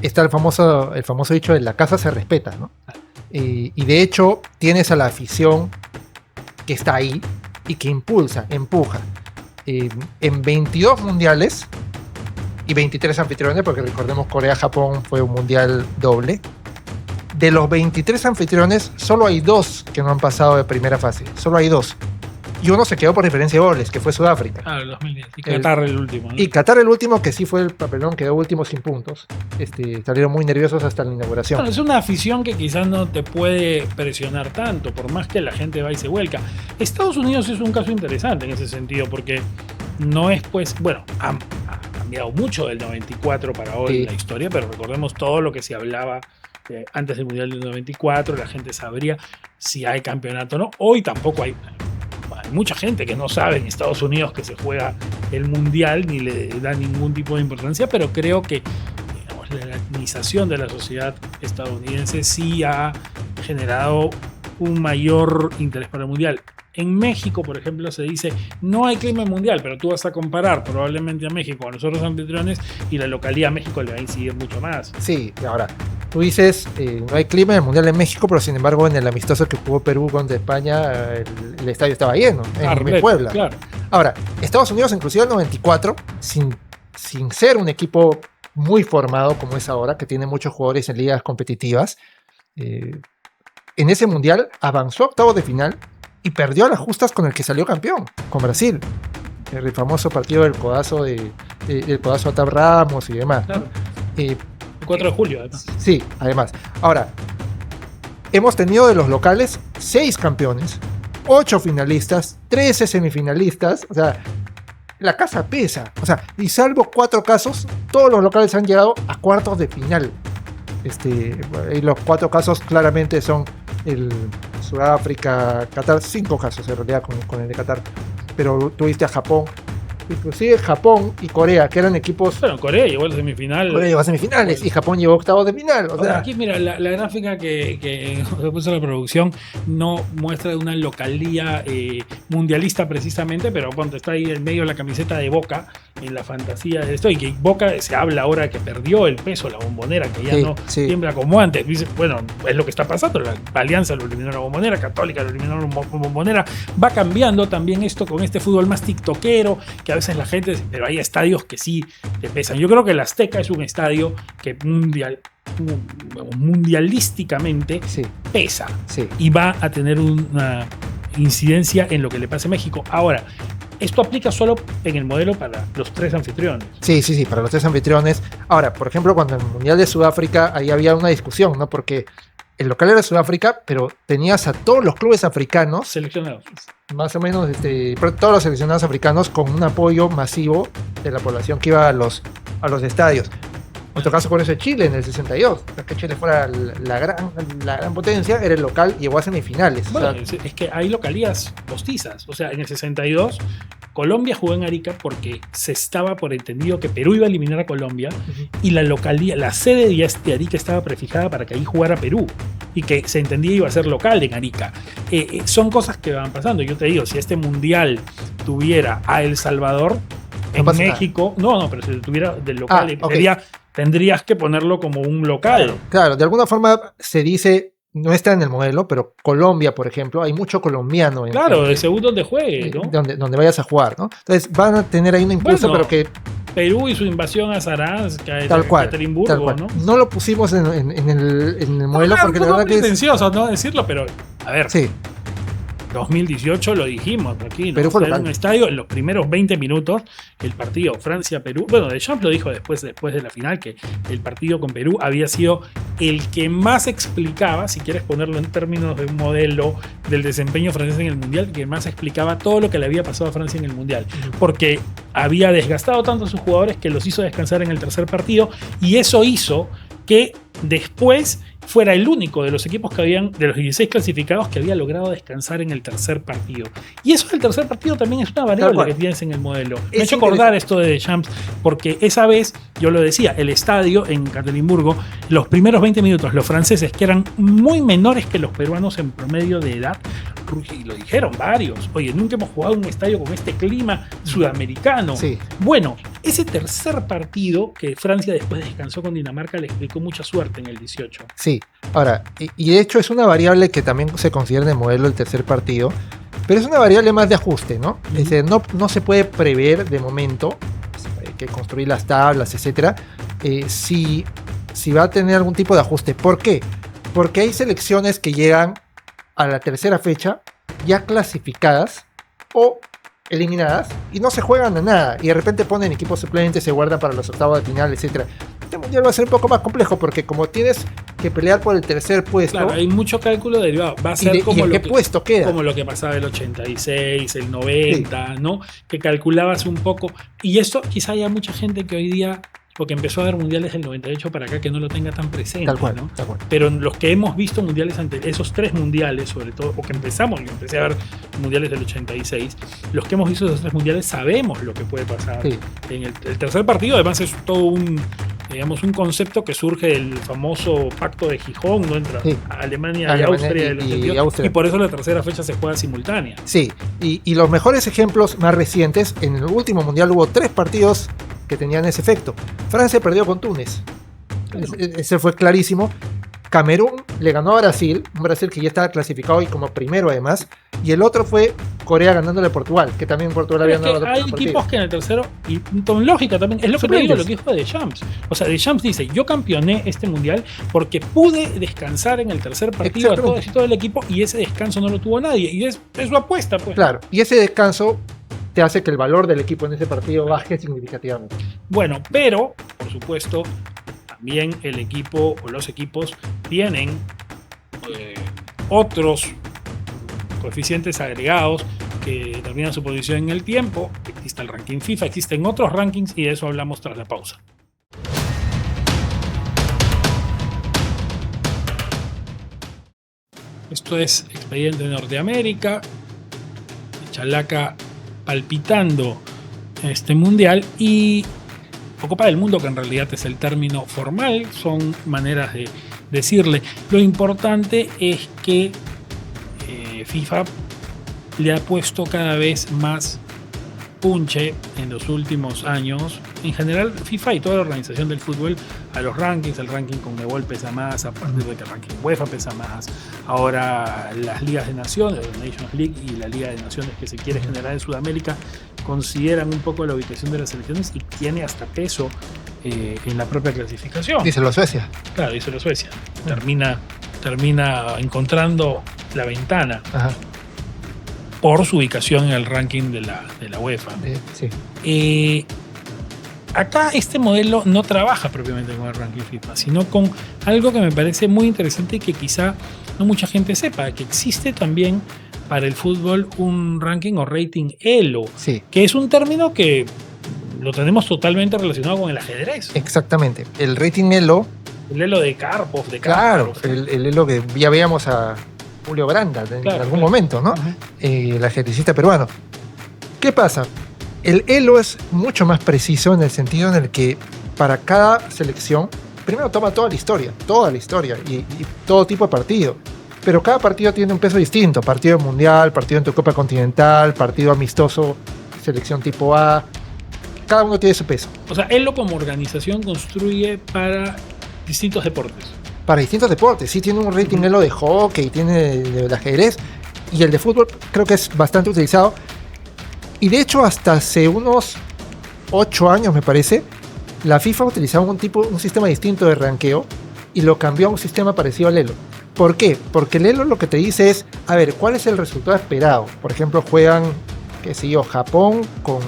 [SPEAKER 2] está el famoso dicho de la casa se respeta, ¿no? Y de hecho tienes a la afición que está ahí y que empuja. En 22 mundiales y 23 anfitriones, porque recordemos Corea-Japón fue un mundial doble. De los 23 anfitriones, solo hay 2 que no han pasado de primera fase. Solo hay 2. Y uno se quedó por diferencia de goles, que fue Sudáfrica.
[SPEAKER 1] El 2010. Y Qatar el último, ¿no?
[SPEAKER 2] Y Qatar el último, que sí fue el papelón, quedó último sin puntos. Salieron muy nerviosos hasta la inauguración.
[SPEAKER 1] Bueno, es una afición que quizás no te puede presionar tanto, por más que la gente va y se vuelca. Estados Unidos es un caso interesante en ese sentido, porque no es, pues, bueno, ha cambiado mucho del 94 para hoy la historia, pero recordemos todo lo que se hablaba antes del Mundial del 94, la gente sabría si hay campeonato o no. Hoy tampoco hay mucha gente que no sabe en Estados Unidos que se juega el Mundial ni le da ningún tipo de importancia, pero creo que la latinización de la sociedad estadounidense sí ha generado un mayor interés para el Mundial. En México, por ejemplo, se dice no hay clima mundial, pero tú vas a comparar probablemente a México, a nosotros anfitriones, y la localidad a México le va a incidir mucho más.
[SPEAKER 2] Sí, ahora, tú dices no hay clima en el mundial en México, pero sin embargo en el amistoso que jugó Perú contra España, el estadio estaba lleno, en Puebla.
[SPEAKER 1] Claro.
[SPEAKER 2] Ahora, Estados Unidos, inclusive el 94, sin ser un equipo muy formado como es ahora, que tiene muchos jugadores en ligas competitivas, en ese mundial avanzó a octavos de final y perdió a las justas con el que salió campeón, con Brasil. El famoso partido del codazo del codazo a Tab Ramos y demás.
[SPEAKER 1] Claro.
[SPEAKER 2] ¿No?
[SPEAKER 1] El 4 de julio, además.
[SPEAKER 2] Sí, además. Ahora, hemos tenido de los locales 6 campeones, 8 finalistas, 13 semifinalistas. O sea, la casa pesa. O sea, y salvo 4 casos, todos los locales han llegado a cuartos de final. Y los 4 casos claramente son el Sudáfrica, Qatar, 5 casos en realidad con el de Qatar. Pero tuviste a Japón, inclusive Japón y Corea, que eran equipos.
[SPEAKER 1] Bueno, Corea llegó a la semifinal.
[SPEAKER 2] Corea llegó a semifinales y Japón llegó a octavos de final. O sea,
[SPEAKER 1] aquí, mira, la gráfica que puso la producción no muestra una localía mundialista precisamente, pero cuando está ahí en medio de la camiseta de Boca, en la fantasía de esto, y que Boca se habla ahora que perdió el peso, la Bombonera, que ya no tiembla como antes. Dice, bueno, es lo que está pasando, la Alianza lo eliminó la Bombonera, Católica lo eliminó la Bombonera. Va cambiando también esto con este fútbol más tiktokero, que a veces la gente, pero hay estadios que sí te pesan. Yo creo que el Azteca es un estadio que mundialísticamente pesa y va a tener una incidencia en lo que le pase a México. Ahora, esto aplica solo en el modelo para los 3 anfitriones.
[SPEAKER 2] Sí, para los 3 anfitriones. Ahora, por ejemplo, cuando en el Mundial de Sudáfrica, ahí había una discusión, ¿no? Porque el local era Sudáfrica, pero tenías a todos los clubes africanos
[SPEAKER 1] seleccionados.
[SPEAKER 2] Más o menos, todos los seleccionados africanos con un apoyo masivo de la población que iba a los estadios. En otro caso, con eso de Chile en el 62. No es que Chile fuera la gran potencia, era el local, llegó a semifinales.
[SPEAKER 1] Bueno, o sea, es que hay localías postizas. O sea, en el 62, Colombia jugó en Arica porque se estaba por entendido que Perú iba a eliminar a Colombia, y la sede de Arica estaba prefijada para que ahí jugara Perú y que se entendía iba a ser local en Arica. Son cosas que van pasando. Yo te digo, si este mundial tuviera a El Salvador en México, pero si tuviera del local, tendrías que ponerlo como un local.
[SPEAKER 2] Claro, de alguna forma se dice, no está en el modelo, pero Colombia, por ejemplo, hay mucho colombiano.
[SPEAKER 1] De según donde juegue, ¿no?
[SPEAKER 2] Donde vayas a jugar, ¿no? Entonces van a tener ahí un impulso, pero que...
[SPEAKER 1] Perú y su invasión a Saransk,
[SPEAKER 2] tal cual,
[SPEAKER 1] ¿no?
[SPEAKER 2] No lo pusimos en el modelo porque la verdad que es
[SPEAKER 1] pretencioso no decirlo, pero a ver.
[SPEAKER 2] Sí.
[SPEAKER 1] 2018 lo dijimos aquí, ¿no?
[SPEAKER 2] Perú fue
[SPEAKER 1] en un estadio, en los primeros 20 minutos, el partido Francia-Perú, bueno, Deschamps lo dijo después de la final, que el partido con Perú había sido el que más explicaba, si quieres ponerlo en términos de un modelo del desempeño francés en el Mundial, que más explicaba todo lo que le había pasado a Francia en el Mundial, porque había desgastado tanto a sus jugadores que los hizo descansar en el tercer partido, y eso hizo que después fuera el único de los equipos de los 16 clasificados que había logrado descansar en el tercer partido. Y eso del tercer partido también es una variable que tienes en el modelo. Me ha hecho acordar esto de Deschamps, porque esa vez, yo lo decía, el estadio en Ekaterimburgo, los primeros 20 minutos, los franceses, que eran muy menores que los peruanos en promedio de edad, y lo dijeron varios, oye, nunca hemos jugado un estadio con este clima sudamericano.
[SPEAKER 2] Sí.
[SPEAKER 1] Bueno, ese tercer partido que Francia después descansó con Dinamarca le explicó mucha suerte en el 18.
[SPEAKER 2] Sí, ahora, y de hecho es una variable que también se considera en el modelo del tercer partido, pero es una variable más de ajuste, ¿no? Es decir, no se puede prever de momento, hay que construir las tablas, etcétera, si va a tener algún tipo de ajuste. ¿Por qué? Porque hay selecciones que llegan a la tercera fecha ya clasificadas o eliminadas y no se juegan a nada, y de repente ponen equipos suplentes, se guardan para los octavos de final, etcétera. Este mundial va a ser un poco más complejo porque como tienes que pelear por el tercer puesto,
[SPEAKER 1] claro, hay mucho cálculo derivado. Va a ser como
[SPEAKER 2] qué puesto queda,
[SPEAKER 1] como lo que pasaba el 86, el 90, ¿no? Que calculabas un poco, y esto quizá haya mucha gente que hoy día, porque empezó a haber mundiales del 98 para acá, que no lo tenga tan presente,
[SPEAKER 2] tal cual,
[SPEAKER 1] ¿no?
[SPEAKER 2] Tal cual.
[SPEAKER 1] Pero los que hemos visto mundiales ante esos 3 mundiales, sobre todo, porque yo empecé a ver mundiales del 86, los que hemos visto esos 3 mundiales sabemos lo que puede pasar.
[SPEAKER 2] Sí.
[SPEAKER 1] En el tercer partido, además, es todo un concepto que surge del famoso pacto de Gijón, ¿no? Entre Alemania y Austria, y por eso la tercera fecha se juega simultánea.
[SPEAKER 2] Sí, y los mejores ejemplos más recientes, en el último mundial hubo 3 partidos que tenían ese efecto. Francia perdió con Túnez, ese fue clarísimo. Camerún le ganó a Brasil, un Brasil que ya estaba clasificado y como primero además, y el otro fue Corea ganándole a Portugal, que también Portugal había
[SPEAKER 1] Pero es
[SPEAKER 2] ganado
[SPEAKER 1] que hay
[SPEAKER 2] otro partido.
[SPEAKER 1] equipos que en el tercero, y con lógica también, es lo que te digo, lo que dijo Deschamps. O sea, Deschamps dice, yo campeoné este mundial porque pude descansar en el tercer partido a todo el equipo y ese descanso no lo tuvo nadie. Y es su apuesta, pues.
[SPEAKER 2] Claro, y ese descanso te hace que el valor del equipo en ese partido baje significativamente.
[SPEAKER 1] Bueno, pero, por supuesto, también el equipo o los equipos tienen otros coeficientes agregados que determinan su posición en el tiempo. Existe el ranking FIFA, existen otros rankings y de eso hablamos tras la pausa. Esto es Expediente Norteamérica, Chalaca palpitando este mundial y Copa del Mundo, que en realidad es el término formal, son maneras de decirle. Lo importante es que FIFA le ha puesto cada vez más punche en los últimos años. En general, FIFA y toda la organización del fútbol a los rankings. El ranking Conmebol pesa más, aparte de que el ranking UEFA pesa más. Ahora las ligas de naciones, la Nations League y la Liga de Naciones que se quiere generar en Sudamérica, consideran un poco la ubicación de las selecciones y tiene hasta peso en la propia clasificación.
[SPEAKER 2] Díselo Suecia.
[SPEAKER 1] Claro, díselo Suecia. Termina encontrando la ventana.
[SPEAKER 2] Ajá.
[SPEAKER 1] Por su ubicación en el ranking de la UEFA.
[SPEAKER 2] Sí.
[SPEAKER 1] Acá este modelo no trabaja propiamente con el ranking FIFA, sino con algo que me parece muy interesante y que quizá no mucha gente sepa, que existe también para el fútbol un ranking o rating ELO,
[SPEAKER 2] sí,
[SPEAKER 1] que es un término que lo tenemos totalmente relacionado con el ajedrez.
[SPEAKER 2] Exactamente. El rating ELO.
[SPEAKER 1] El ELO de Karpov,
[SPEAKER 2] Claro, el ELO que ya veíamos a Julio Branda en algún momento, ¿no? Uh-huh. El ajedrecista peruano. ¿Qué pasa? El ELO es mucho más preciso en el sentido en el que para cada selección, primero toma toda la historia y todo tipo de partido. Pero cada partido tiene un peso distinto. Partido mundial, partido en tu Copa Continental, partido amistoso, selección tipo A. Cada uno tiene su peso.
[SPEAKER 1] O sea, ELO como organización construye para distintos deportes.
[SPEAKER 2] Para distintos deportes. Sí, tiene un rating ELO de hockey, tiene de ajedrez. Y el de fútbol creo que es bastante utilizado. Y de hecho, hasta hace unos 8 años, me parece, la FIFA utilizaba un sistema distinto de ranqueo y lo cambió a un sistema parecido al ELO. ¿Por qué? Porque el ELO lo que te dice es, a ver, ¿cuál es el resultado esperado? Por ejemplo, juegan, qué sé yo, Japón con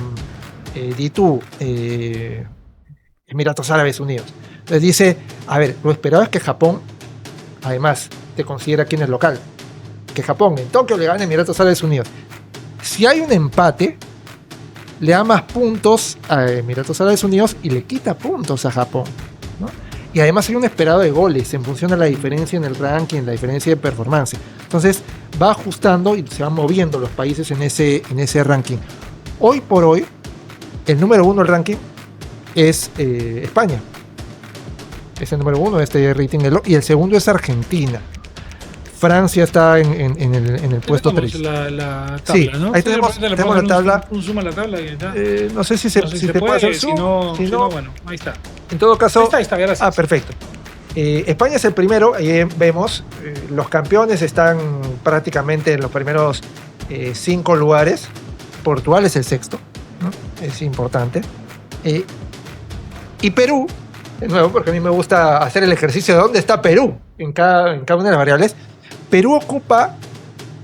[SPEAKER 2] Emiratos Árabes Unidos. Entonces dice, a ver, lo esperado es que Japón, además, te considera quién es local. Que Japón en Tokio le gane a Emiratos Árabes Unidos. Si hay un empate, le da más puntos a Emiratos Árabes Unidos y le quita puntos a Japón, ¿no? Y además hay un esperado de goles en función de la diferencia en el ranking, la diferencia de performance. Entonces va ajustando y se van moviendo los países en ese ranking. Hoy por hoy, el número 1 del ranking es España. Es el número 1 de este rating y el segundo es Argentina. Francia está en el puesto 3.
[SPEAKER 1] La tabla,
[SPEAKER 2] sí,
[SPEAKER 1] ¿no?
[SPEAKER 2] Ahí tenemos la tabla.
[SPEAKER 1] Un zoom a la tabla. Y está.
[SPEAKER 2] No sé si se puede hacer zoom.
[SPEAKER 1] Si no, bueno, ahí está.
[SPEAKER 2] En todo caso.
[SPEAKER 1] Ahí está, gracias.
[SPEAKER 2] Perfecto. España es el primero. Ahí vemos. Los campeones están prácticamente en los primeros 5 lugares. Portugal es el sexto, ¿no? Es importante. Y Perú, de nuevo, porque a mí me gusta hacer el ejercicio de dónde está Perú en cada una de las variables. Perú ocupa,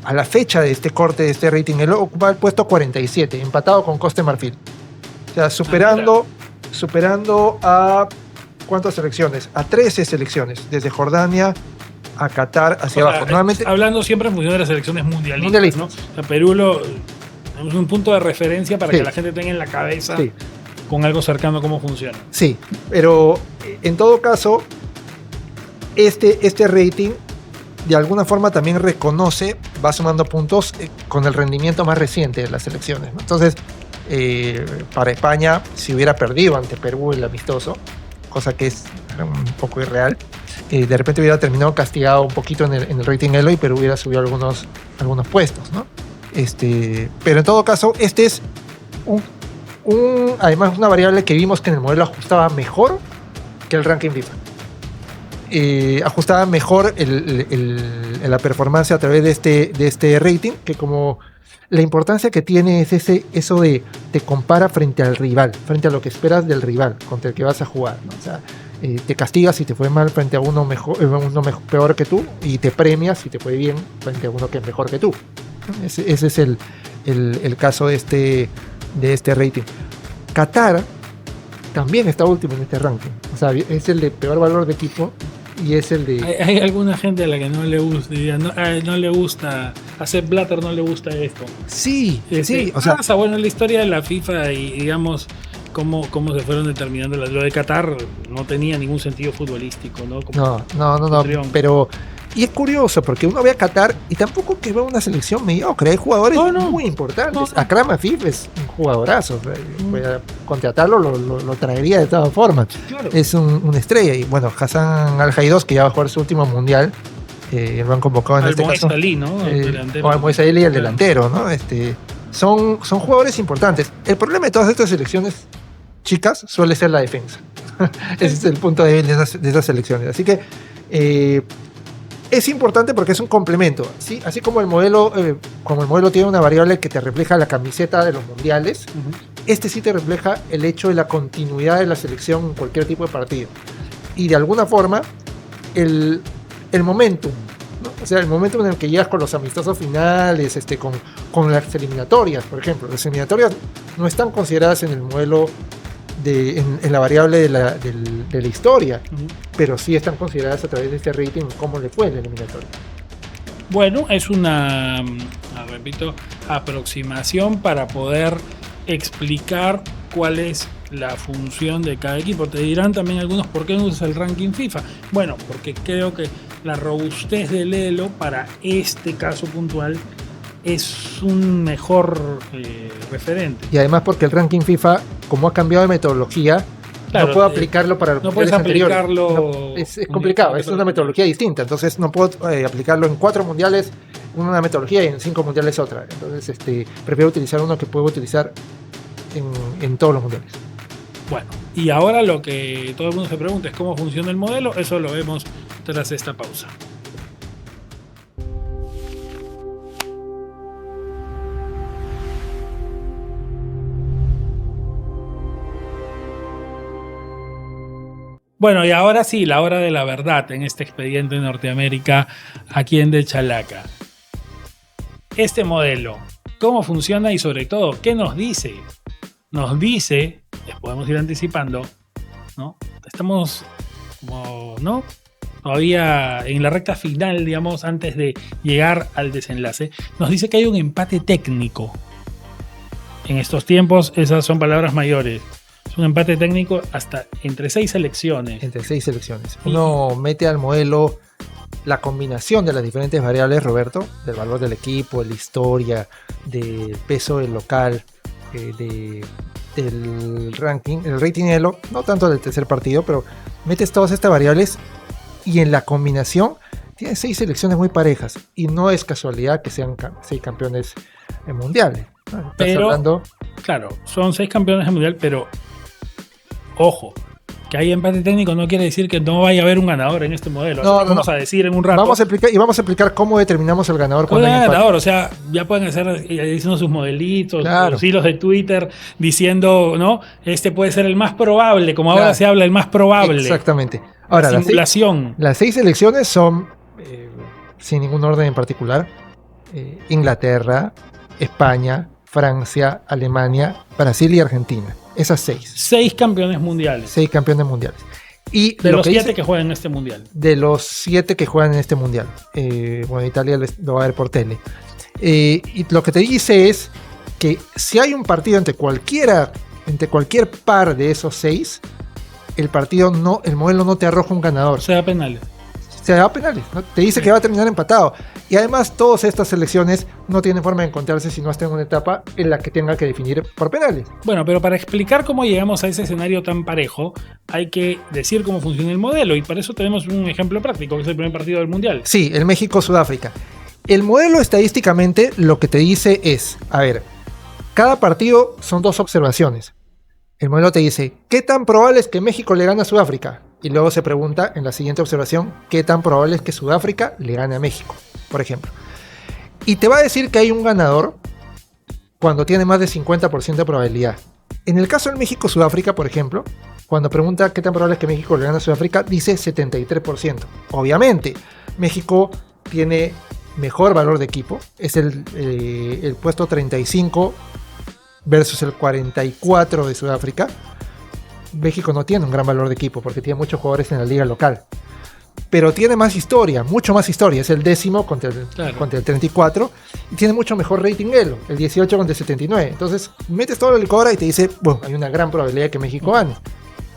[SPEAKER 2] a la fecha de este corte, de este rating, ocupa el puesto 47, empatado con Costa de Marfil. O sea, superando a ¿cuántas selecciones? A 13 selecciones, desde Jordania a Qatar hacia abajo. Nuevamente,
[SPEAKER 1] hablando siempre en función de las selecciones mundialistas, ¿no? O sea, Perú es un punto de referencia para que la gente tenga en la cabeza con algo cercano cómo funciona. Sí, pero en todo caso, este rating de alguna forma también reconoce, va sumando puntos con el rendimiento más reciente de las selecciones, ¿no? Entonces, para España, si hubiera perdido ante Perú el amistoso, cosa que es un poco irreal, de repente hubiera terminado castigado un poquito en el rating ELO y Perú hubiera subido algunos puestos, ¿no? Pero en todo caso, este es además una variable que vimos que en el modelo ajustaba mejor que el ranking FIFA.
[SPEAKER 2] ajustaba mejor la performance a través de este rating, que como la importancia que tiene es eso de te compara frente al rival, frente a lo que esperas del rival contra el que vas a jugar, ¿no? O sea, te castigas si te fue mal frente a uno peor que tú, y te premias si te fue bien frente a uno que es mejor que tú. Ese es el caso de este rating. Qatar también está último en este ranking. O sea, es el de peor valor de equipo y es el de...
[SPEAKER 1] Hay alguna gente a la que no le gusta, no le gusta, a Sepp Blatter no le gusta esto.
[SPEAKER 2] Sí, sí. O sea,
[SPEAKER 1] bueno, la historia de la FIFA y digamos cómo se fueron determinando lo de Qatar no tenía ningún sentido futbolístico, ¿no?
[SPEAKER 2] No, pero... Y es curioso porque uno ve a Qatar y tampoco que ve una selección mediocre. Hay jugadores muy importantes. Akram Afif es un jugadorazo. Contratarlo lo traería de todas formas. Claro. Es una estrella. Y bueno, Hassan Al-Haidós, que ya va a jugar su último mundial, lo han convocado en este caso.
[SPEAKER 1] Salí, ¿no?
[SPEAKER 2] O Al-Moez Ali, el delantero, ¿no? Son jugadores importantes. El problema de todas estas selecciones chicas suele ser la defensa. Ese es el punto débil de esas selecciones. Así que es importante porque es un complemento, ¿sí? Así como el modelo tiene una variable que te refleja la camiseta de los mundiales, este sí te refleja el hecho de la continuidad de la selección en cualquier tipo de partido. Y de alguna forma, el momentum, ¿no? O sea, el momentum en el que llegas con los amistosos finales, con las eliminatorias, por ejemplo. Las eliminatorias no están consideradas en el modelo en la variable de la historia, pero sí están consideradas a través de este rating cómo le fue en la eliminatoria.
[SPEAKER 1] Bueno, es una, repito, aproximación para poder explicar cuál es la función de cada equipo. Te dirán también algunos por qué no usas el ranking FIFA. Bueno, porque creo que la robustez del Elo para este caso puntual es un mejor referente.
[SPEAKER 2] Y además porque el ranking FIFA, como ha cambiado de metodología, claro, no puedo aplicarlo para los mundiales anteriores. Es complicado, es una metodología distinta. Entonces no puedo aplicarlo en 4 mundiales una metodología y en 5 mundiales otra. Entonces prefiero utilizar uno que puedo utilizar en todos los mundiales.
[SPEAKER 1] Bueno, y ahora lo que todo el mundo se pregunta es cómo funciona el modelo. Eso lo vemos tras esta pausa. Bueno, y ahora sí, la hora de la verdad en este expediente en Norteamérica, aquí en De Chalaca. Este modelo, ¿cómo funciona y sobre todo, qué nos dice? Nos dice, les podemos ir anticipando, ¿no? Estamos como, ¿no? Todavía en la recta final, digamos, antes de llegar al desenlace, nos dice que hay un empate técnico. En estos tiempos, esas son palabras mayores. Es un empate técnico hasta entre 6 selecciones.
[SPEAKER 2] Entre 6 selecciones. Uno mete al modelo la combinación de las diferentes variables, Roberto, del valor del equipo, de la historia, del peso del local, del ranking, el rating Elo, no tanto del tercer partido, pero metes todas estas variables y en la combinación tienes 6 selecciones muy parejas. Y no es casualidad que sean 6 campeones mundiales.
[SPEAKER 1] Pero, claro, son 6 campeones mundial, pero ojo, que hay empate técnico no quiere decir que no vaya a haber un ganador en este modelo. Vamos a decir en un rato.
[SPEAKER 2] Vamos a explicar cómo determinamos el ganador.
[SPEAKER 1] ¿Cuál es el ganador? O sea, ya pueden hacer diciendo sus modelitos, claro, los hilos de Twitter diciendo, ¿no? Este puede ser el más probable, como ahora se habla, el más probable.
[SPEAKER 2] Exactamente. Ahora,
[SPEAKER 1] la simulación.
[SPEAKER 2] Las 6 selecciones son, sin ningún orden en particular, Inglaterra, España, Francia, Alemania, Brasil y Argentina. Esas 6.
[SPEAKER 1] 6 campeones mundiales.
[SPEAKER 2] 6 campeones mundiales. Y
[SPEAKER 1] de los 7 que juegan en este mundial.
[SPEAKER 2] De los 7 que juegan en este mundial. Bueno, Italia lo va a ver por tele. Y lo que te dice es que si hay un partido entre cualquier par de esos 6, el modelo no te arroja un ganador.
[SPEAKER 1] Se da penales.
[SPEAKER 2] ¿No? Te dice que va a terminar empatado. Y además todas estas selecciones no tienen forma de encontrarse si no están en una etapa en la que tenga que definir por penales.
[SPEAKER 1] Bueno, pero para explicar cómo llegamos a ese escenario tan parejo, hay que decir cómo funciona el modelo. Y para eso tenemos un ejemplo práctico, que es el primer partido del Mundial.
[SPEAKER 2] Sí, el México-Sudáfrica. El modelo estadísticamente lo que te dice es, a ver, cada partido son 2 observaciones. El modelo te dice, ¿qué tan probable es que México le gane a Sudáfrica? Y luego se pregunta en la siguiente observación qué tan probable es que Sudáfrica le gane a México, por ejemplo. Y te va a decir que hay un ganador cuando tiene más de 50% de probabilidad. En el caso del México-Sudáfrica, por ejemplo, cuando pregunta qué tan probable es que México le gane a Sudáfrica, dice 73%. Obviamente, México tiene mejor valor de equipo. Es el puesto 35 versus el 44 de Sudáfrica. México no tiene un gran valor de equipo porque tiene muchos jugadores en la liga local. Pero tiene más historia, mucho más historia. Es el 10º contra el 34. Y tiene mucho mejor rating Elo, el 18 contra el 79. Entonces, metes todo la licuadora y te dice, bueno, hay una gran probabilidad de que México gane,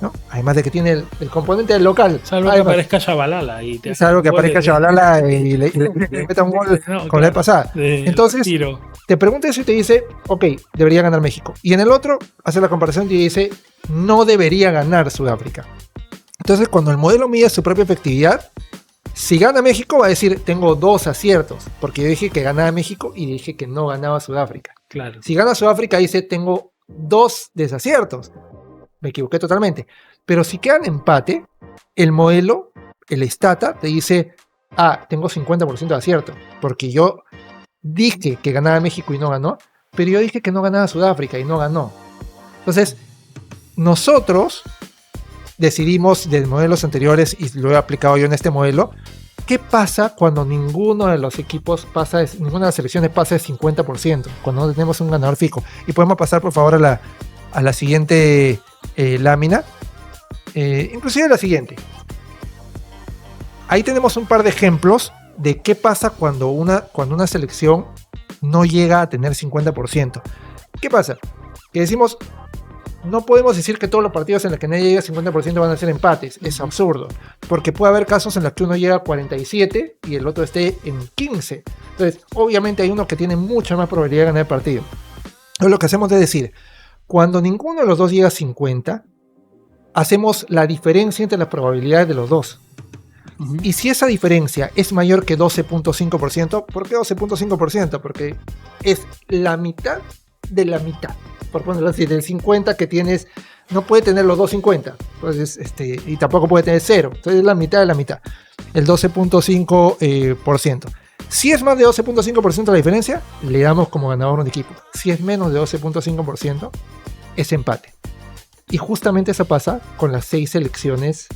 [SPEAKER 2] ¿no? Además de que tiene el componente del local.
[SPEAKER 1] Salvo que aparezca Shabalala.
[SPEAKER 2] Salvo que aparezca Shabalala y le meta un gol como la vez pasada. Entonces, te pregunta eso y te dice, ok, debería ganar México. Y en el otro, hace la comparación y dice, no debería ganar Sudáfrica. Entonces, cuando el modelo mide su propia efectividad, si gana México va a decir, tengo 2 aciertos, porque yo dije que ganaba México y dije que no ganaba Sudáfrica.
[SPEAKER 1] Claro.
[SPEAKER 2] Si gana Sudáfrica dice, tengo 2 desaciertos. Me equivoqué totalmente. Pero si quedan empate, el modelo, el Stata, te dice, tengo 50% de acierto, porque yo dije que ganaba México y no ganó, pero yo dije que no ganaba Sudáfrica y no ganó. Entonces, nosotros decidimos de modelos anteriores, y lo he aplicado yo en este modelo, ¿qué pasa cuando ninguno de los equipos ninguna de las selecciones pasa de 50%? Cuando no tenemos un ganador fijo. Y podemos pasar, por favor, a la siguiente lámina. Inclusive la siguiente. Ahí tenemos un par de ejemplos de qué pasa cuando una selección no llega a tener 50%. ¿Qué pasa? Que decimos, no podemos decir que todos los partidos en los que nadie llega a 50% van a ser empates. Es absurdo. Porque puede haber casos en los que uno llega a 47 y el otro esté en 15. Entonces, obviamente hay uno que tiene mucha más probabilidad de ganar el partido. Entonces, lo que hacemos es decir, cuando ninguno de los dos llega a 50, hacemos la diferencia entre las probabilidades de los dos. Uh-huh. Y si esa diferencia es mayor que 12.5%, ¿por qué 12.5%? Porque es la mitad de la mitad. Por ponerlo así, del 50 que tienes, no puede tener los dos 50. Entonces, y tampoco puede tener 0. Entonces es la mitad de la mitad. El 12.5%. Si es más de 12.5% la diferencia, le damos como ganador un equipo. Si es menos de 12.5%, es empate. Y justamente eso pasa con las 6 selecciones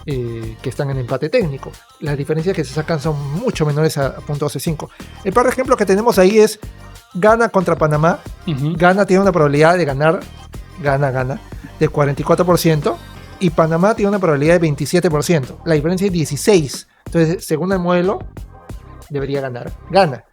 [SPEAKER 2] que están en empate técnico. Las diferencias que se sacan son mucho menores a .12.5. El par de ejemplos que tenemos ahí es Ghana contra Panamá. Uh-huh. Ghana tiene una probabilidad de ganar, Ghana, de 44%, y Panamá tiene una probabilidad de 27%. La diferencia es 16. Entonces, según el modelo, debería ganar, gana.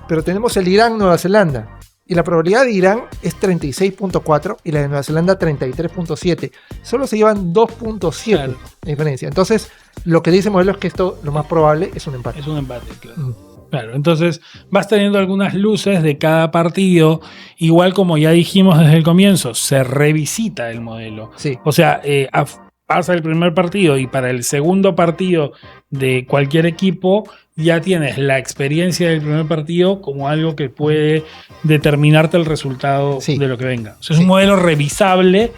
[SPEAKER 2] Pero tenemos el Irán-Nueva Zelanda, y la probabilidad de Irán es 36.4 y la de Nueva Zelanda 33.7. Solo se llevan 2.7 claro. de diferencia. Entonces, lo que dice el modelo es que esto, lo más probable, es un empate.
[SPEAKER 1] Es un empate, claro. Claro, entonces vas teniendo algunas luces de cada partido. Igual, como ya dijimos desde el comienzo, se revisita el modelo.
[SPEAKER 2] Sí.
[SPEAKER 1] O sea, pasa el primer partido y para el segundo partido de cualquier equipo ya tienes la experiencia del primer partido como algo que puede determinarte el resultado de lo que venga. O sea, es un modelo revisable,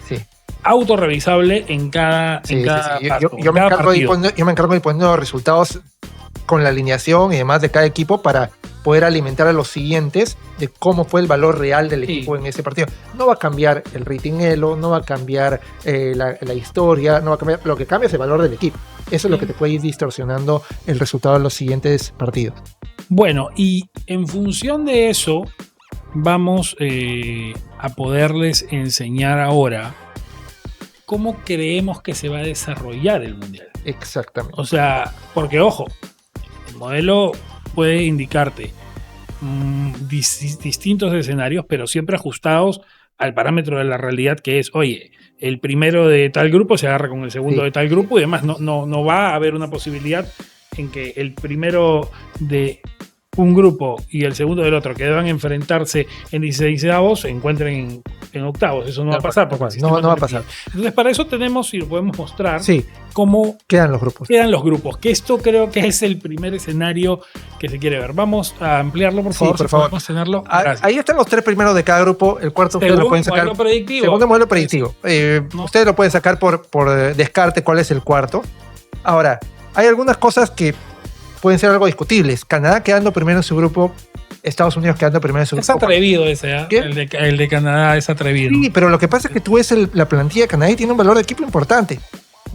[SPEAKER 1] autorrevisable en cada
[SPEAKER 2] Yo me encargo de ir poniendo resultados con la alineación y demás de cada equipo para poder alimentar a los siguientes de cómo fue el valor real del equipo en ese partido. No va a cambiar el rating Elo, no va a cambiar la historia, no va a cambiar. Lo que cambia es el valor del equipo. Eso es lo que te puede ir distorsionando el resultado de los siguientes partidos.
[SPEAKER 1] Bueno, y en función de eso, vamos a poderles enseñar ahora cómo creemos que se va a desarrollar el Mundial.
[SPEAKER 2] Exactamente.
[SPEAKER 1] O sea, porque ojo, el modelo puede indicarte distintos escenarios, pero siempre ajustados al parámetro de la realidad, que es, oye, el primero de tal grupo se agarra con el segundo de tal grupo, y además no va a haber una posibilidad en que el primero de un grupo y el segundo del otro que deban enfrentarse en 16avos se encuentren en octavos. Eso no va a pasar. Porque
[SPEAKER 2] no va a pasar.
[SPEAKER 1] Entonces, para eso tenemos y lo podemos mostrar
[SPEAKER 2] sí.
[SPEAKER 1] cómo
[SPEAKER 2] quedan los grupos.
[SPEAKER 1] Que esto creo que es el primer escenario que se quiere ver. Vamos a ampliarlo, por favor.
[SPEAKER 2] Sí, por favor.
[SPEAKER 1] Podemos tenerlo.
[SPEAKER 2] Ahí están los 3 primeros de cada grupo. El cuarto ustedes lo pueden sacar. Segundo modelo predictivo. ¿No? Ustedes lo pueden sacar por descarte cuál es el cuarto. Ahora, hay algunas cosas que pueden ser algo discutibles. Canadá quedando primero en su grupo, Estados Unidos quedando primero en su grupo.
[SPEAKER 1] Es atrevido ese, ¿eh? El de Canadá es atrevido.
[SPEAKER 2] Sí, pero lo que pasa es que tú ves la plantilla de Canadá y tiene un valor de equipo importante.